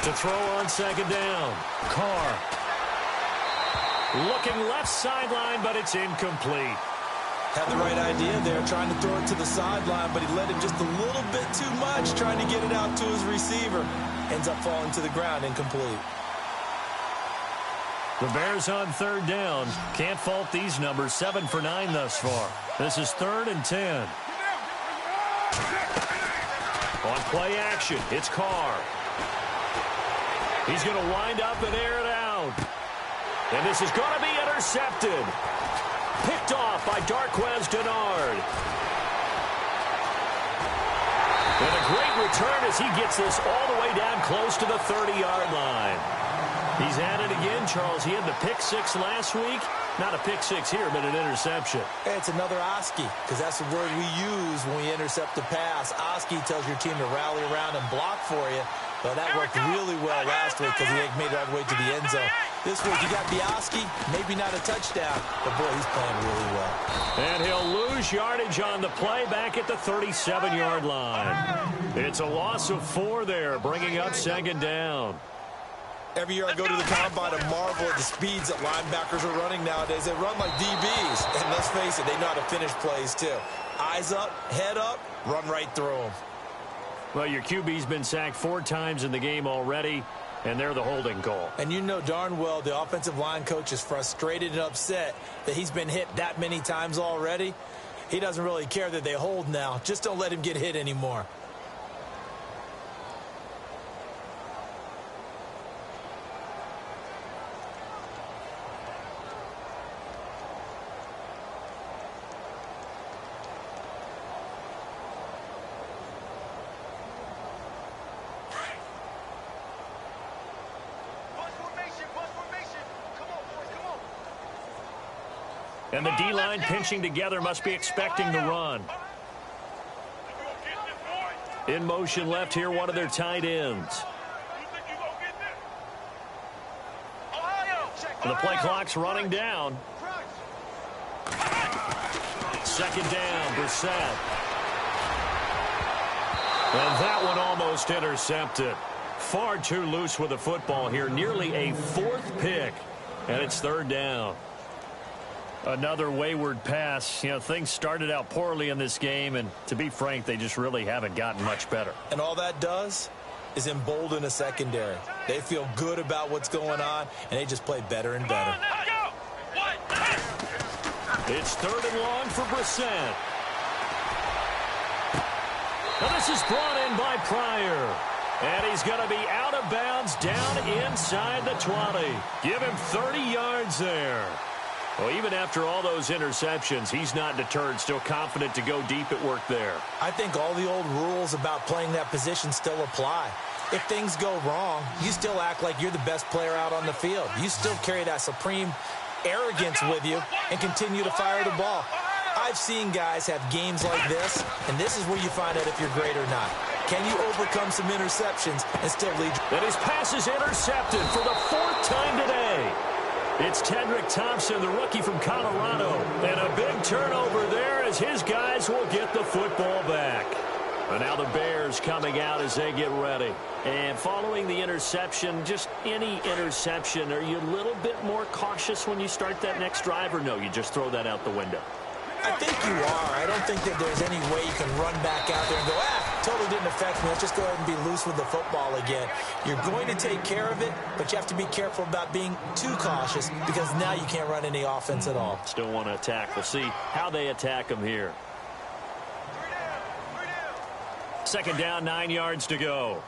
To throw on second down. Carr. Looking left sideline, but it's incomplete. Had the right idea there, trying to throw it to the sideline, but he led him just a little bit too much, trying to get it out to his receiver. Ends up falling to the ground, incomplete. The Bears on third down. Can't fault these numbers. 7 for 9 thus far. This is 3rd and 10. On play action, it's Carr. He's going to wind up and air it out. And this is going to be intercepted. Picked off by Darquez Denard. And a great return as he gets this all the way down close to the 30-yard line. He's at it again, Charles. He had the pick 6 last week. Not a pick 6 here, but an interception. Hey, it's another Oski, because that's the word we use when we intercept a pass. Oski tells your team to rally around and block for you. Well, that worked really well last week because he made it all the way to the end zone. This week, you got the Oski, maybe not a touchdown, but boy, he's playing really well. And he'll lose yardage on the play back at the 37-yard line. It's a loss of 4 there, bringing up second down. Every year I go to the combine and marvel at the speeds that linebackers are running nowadays. They run like DBs. And let's face it, they know how to finish plays too. Eyes up, head up, run right through them. Well, your QB's been sacked 4 times in the game already, and they're the holding call. And you know darn well the offensive line coach is frustrated and upset that he's been hit that many times already. He doesn't really care that they hold now. Just don't let him get hit anymore. And the D-line pinching together must be expecting the run. In motion left here, one of their tight ends. And the play clock's running down. Second down, Brissett. And that one almost intercepted. far too loose with the football here. Nearly a fourth pick, and it's third down. Another wayward pass. You know, things started out poorly in this game, and to be frank, they just really haven't gotten much better. And all that does is embolden a secondary. They feel good about what's going on, and they just play better and better. It's third and long for Brissett. Now this is brought in by Pryor. And he's going to be out of bounds down inside the 20. Give him 30 yards there. Well, even after all those interceptions, he's not deterred, still confident to go deep at work there. I think all the old rules about playing that position still apply. If things go wrong, you still act like you're the best player out on the field. You still carry that supreme arrogance with you and continue to fire the ball. I've seen guys have games like this, and this is where you find out if you're great or not. Can you overcome some interceptions and still lead? And his pass is intercepted for the fourth time today. It's Tedrick Thompson, the rookie from Colorado. And a big turnover there as his guys will get the football back. And now the Bears coming out as they get ready. And following the interception, just any interception, are you a little bit more cautious when you start that next drive, or no, you just throw that out the window? I think you are. I don't think that there's any way you can run back out there and go, totally didn't affect me. Let's just go ahead and be loose with the football again. You're going to take care of it, but you have to be careful about being too cautious because now you can't run any offense at all. Still want to attack. We'll see how they attack them here. Second down, 9 yards to go.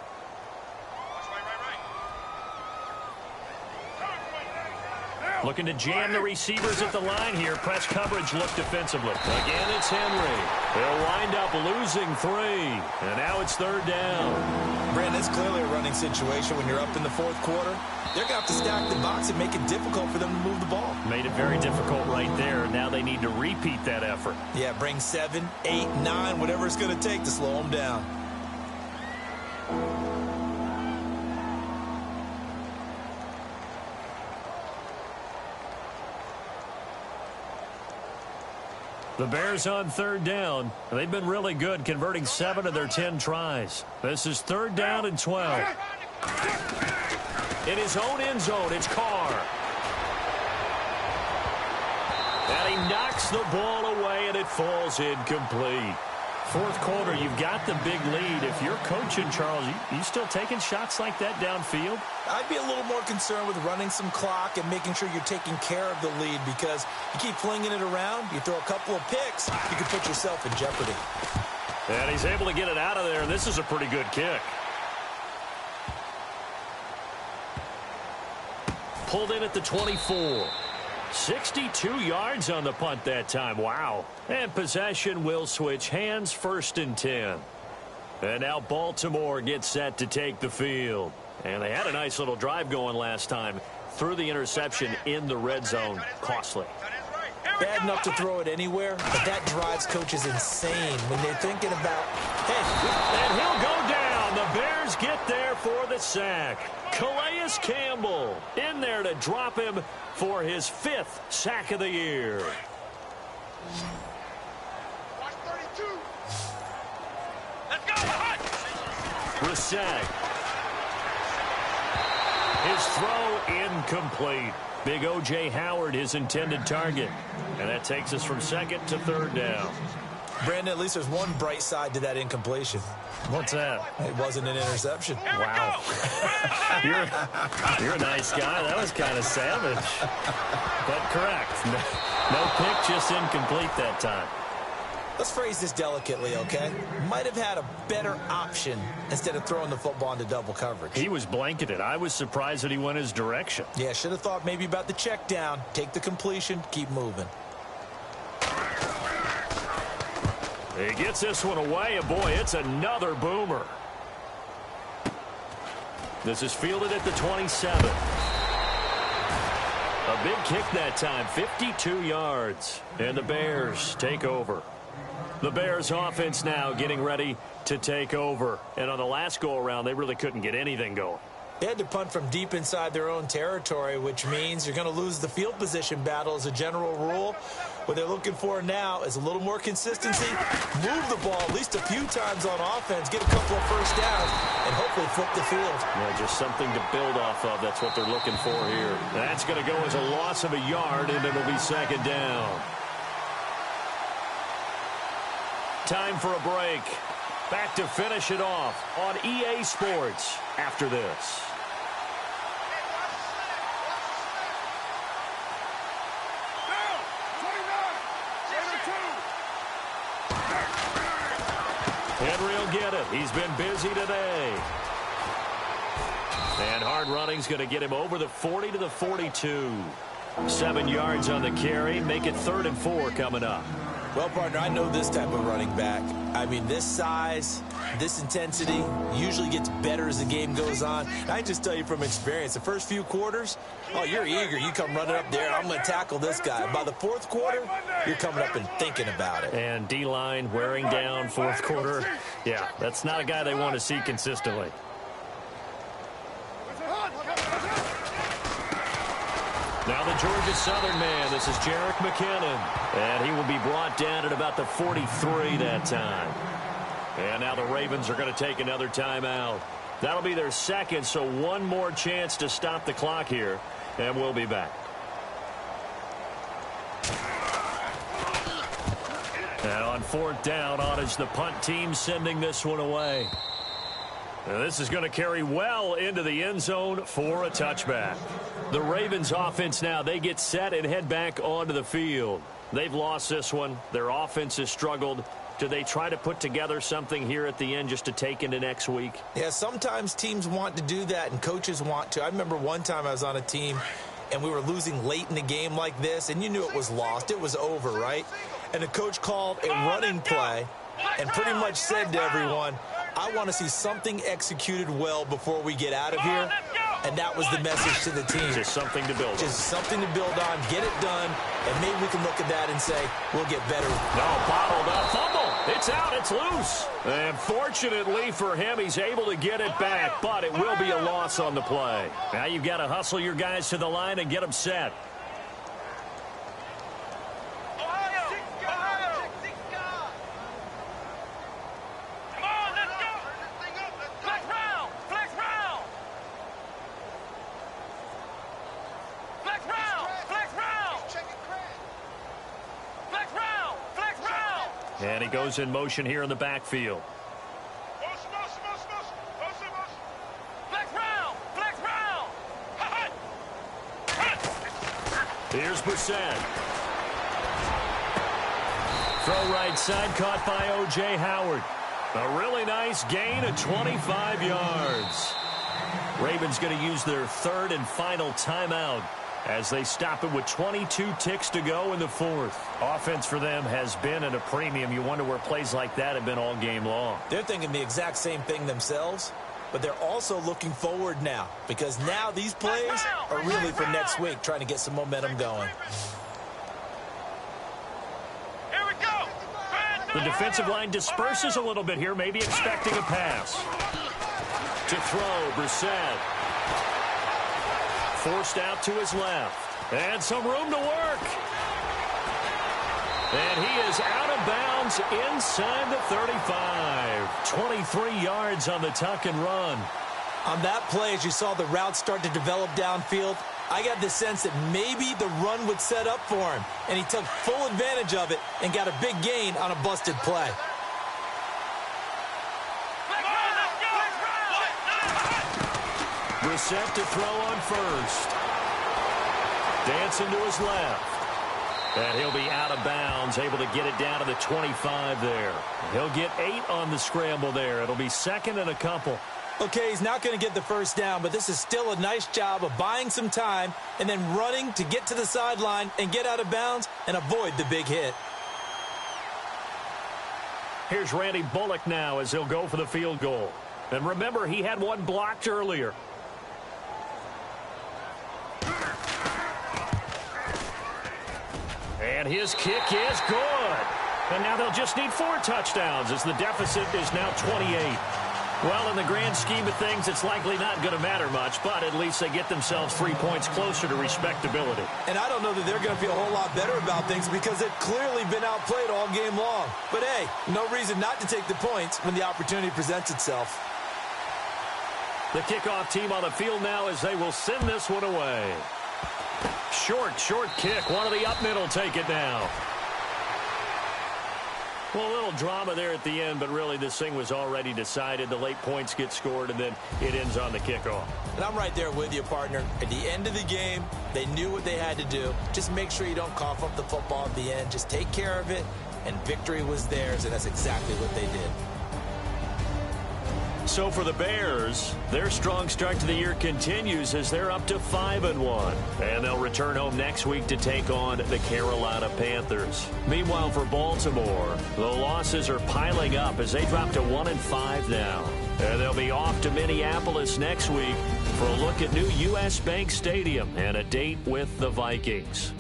Looking to jam the receivers at the line here. Press coverage look defensively. Again, it's Henry. They'll wind up losing 3. And now it's third down. Brandon, it's clearly a running situation when you're up in the fourth quarter. They're going to have to stack the box and make it difficult for them to move the ball. Made it very difficult right there. Now they need to repeat that effort. Yeah, bring 7, 8, 9, whatever it's going to take to slow them down. The Bears on third down. They've been really good, converting 7 of their 10 tries. This is third down and 12. In his own end zone, it's Carr. And he knocks the ball away, and it falls incomplete. Fourth quarter, you've got the big lead. If you're coaching, Charles, you still taking shots like that downfield? I'd be a little more concerned with running some clock and making sure you're taking care of the lead because you keep flinging it around, you throw a couple of picks, you can put yourself in jeopardy. And he's able to get it out of there, and this is a pretty good kick. Pulled in at the 24. 62 yards on the punt that time. Wow. And possession will switch hands, first and 10. And now Baltimore gets set to take the field. And they had a nice little drive going last time. Threw the interception in the red zone. Costly. Bad enough to throw it anywhere, but that drives coaches insane when they're thinking about, hey. And he'll go down. The Bears get there for the sack. Calais Campbell in there to drop him for his 5th sack of the year. Watch 32. Let's go. Brissett. His throw incomplete. Big O.J. Howard, his intended target. And that takes us from second to third down. Brandon, at least there's one bright side to that incompletion. What's that? It wasn't an interception. Wow. You're a nice guy. That was kind of savage. But correct. No pick, just incomplete that time. Let's phrase this delicately, okay? Might have had a better option instead of throwing the football into double coverage. He was blanketed. I was surprised that he went his direction. Yeah, should have thought maybe about the check down. Take the completion, keep moving. He gets this one away, and boy, it's another boomer. This is fielded at the 27. A big kick that time, 52 yards. And the Bears take over. The Bears offense now getting ready to take over. And on the last go-around, they really couldn't get anything going. They had to punt from deep inside their own territory, which means you're going to lose the field position battle as a general rule. What they're looking for now is a little more consistency, move the ball at least a few times on offense, get a couple of first downs, and hopefully flip the field. Yeah, just something to build off of. That's what they're looking for here. That's going to go as a loss of a yard, and it'll be second down. Time for a break. Back to finish it off on EA Sports after this. Henry will get it. He's been busy today. And hard running's going to get him over the 40 to the 42. 7 yards on the carry. Make it 3rd and 4 coming up. Well, partner, I know this type of running back. I mean, this size, this intensity usually gets better as the game goes on. And I just tell you from experience, the first few quarters, oh, you're eager. You come running up there, I'm going to tackle this guy. By the 4th quarter, you're coming up and thinking about it. And D-line wearing down 4th quarter. Yeah, that's not a guy they want to see consistently. Now the Georgia Southern man, this is Jerick McKinnon. And he will be brought down at about the 43 that time. And now the Ravens are going to take another timeout. That'll be their second, so one more chance to stop the clock here. And we'll be back. And on 4th down, on is the punt team sending this one away. Now this is going to carry well into the end zone for a touchback. The Ravens offense now, they get set and head back onto the field. They've lost this one. Their offense has struggled. Do they try to put together something here at the end just to take into next week? Yeah, sometimes teams want to do that and coaches want to. I remember one time I was on a team and we were losing late in the game like this, and you knew it was lost. It was over, right? And the coach called a running play and pretty much said to everyone, I want to see something executed well before we get out of here. And that was the message to the team. Just something to build on. Just something to build on, get it done, and maybe we can look at that and say, we'll get better. No, bottled up. Fumble. It's out. It's loose. And fortunately for him, he's able to get it back, but it will be a loss on the play. Now you've got to hustle your guys to the line and get them set. And he goes in motion here in the backfield. Here's Brissett. Throw right side, caught by O.J. Howard. A really nice gain of 25 yards. Ravens going to use their 3rd and final timeout as they stop it with 22 ticks to go in the 4th. Offense for them has been at a premium. You wonder where plays like that have been all game long. They're thinking the exact same thing themselves, but they're also looking forward now because now these plays are really for next week, trying to get some momentum going. Here we go. The defensive line disperses a little bit here, maybe expecting a pass. To throw, Brissett. Forced out to his left. And some room to work. And he is out of bounds inside the 35. 23 yards on the tuck and run. On that play, as you saw the route start to develop downfield, I got the sense that maybe the run would set up for him. And he took full advantage of it and got a big gain on a busted play. Brissett to throw on first. Dancing to his left. And he'll be out of bounds, able to get it down to the 25 there. He'll get 8 on the scramble there. It'll be 2nd and a couple. Okay, he's not going to get the first down, but this is still a nice job of buying some time and then running to get to the sideline and get out of bounds and avoid the big hit. Here's Randy Bullock now as he'll go for the field goal. And remember, he had one blocked earlier. And his kick is good. And now they'll just need 4 touchdowns as the deficit is now 28. Well, in the grand scheme of things, it's likely not going to matter much, but at least they get themselves 3 points closer to respectability. And I don't know that they're going to feel a whole lot better about things because they've clearly been outplayed all game long. But, hey, no reason not to take the points when the opportunity presents itself. The kickoff team on the field now as they will send this one away. Short kick. One of the up middle take it now. Well, a little drama there at the end, but really this thing was already decided. The late points get scored, and then it ends on the kickoff. And I'm right there with you, partner. At the end of the game, they knew what they had to do. Just make sure you don't cough up the football at the end. Just take care of it, and victory was theirs, and that's exactly what they did. So for the Bears, their strong start to the year continues as they're up to 5-1. And they'll return home next week to take on the Carolina Panthers. Meanwhile, for Baltimore, the losses are piling up as they drop to 1-5 now. And they'll be off to Minneapolis next week for a look at new U.S. Bank Stadium and a date with the Vikings.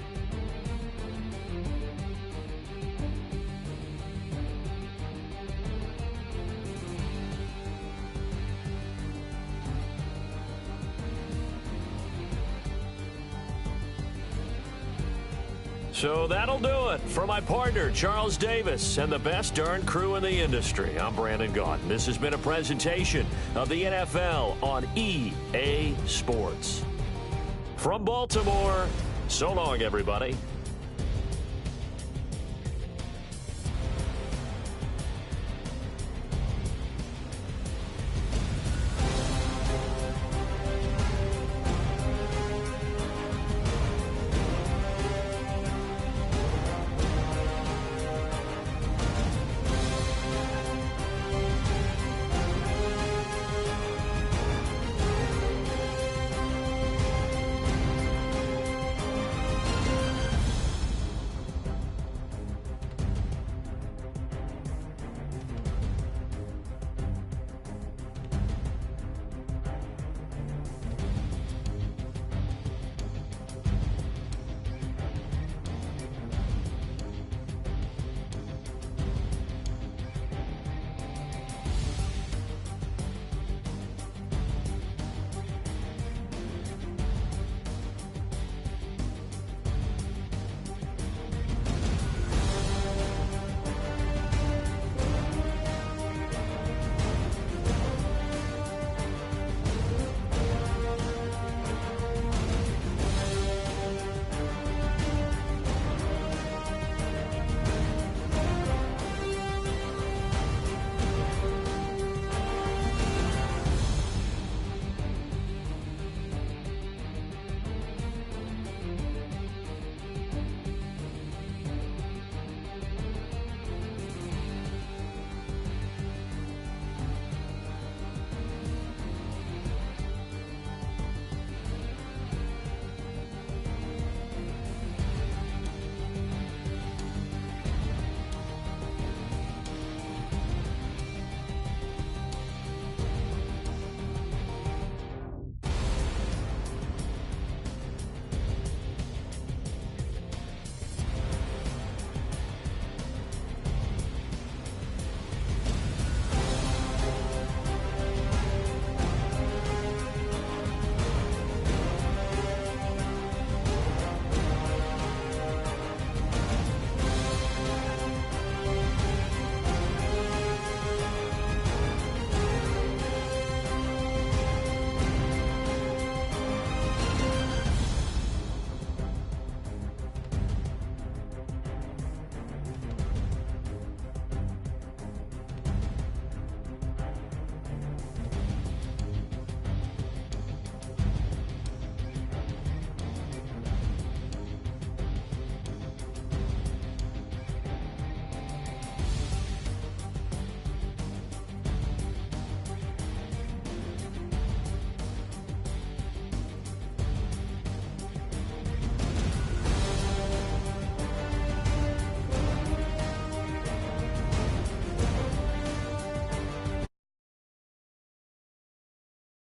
So that'll do it for my partner, Charles Davis, and the best darn crew in the industry. I'm Brandon Gaudin. This has been a presentation of the NFL on EA Sports. From Baltimore, so long, everybody.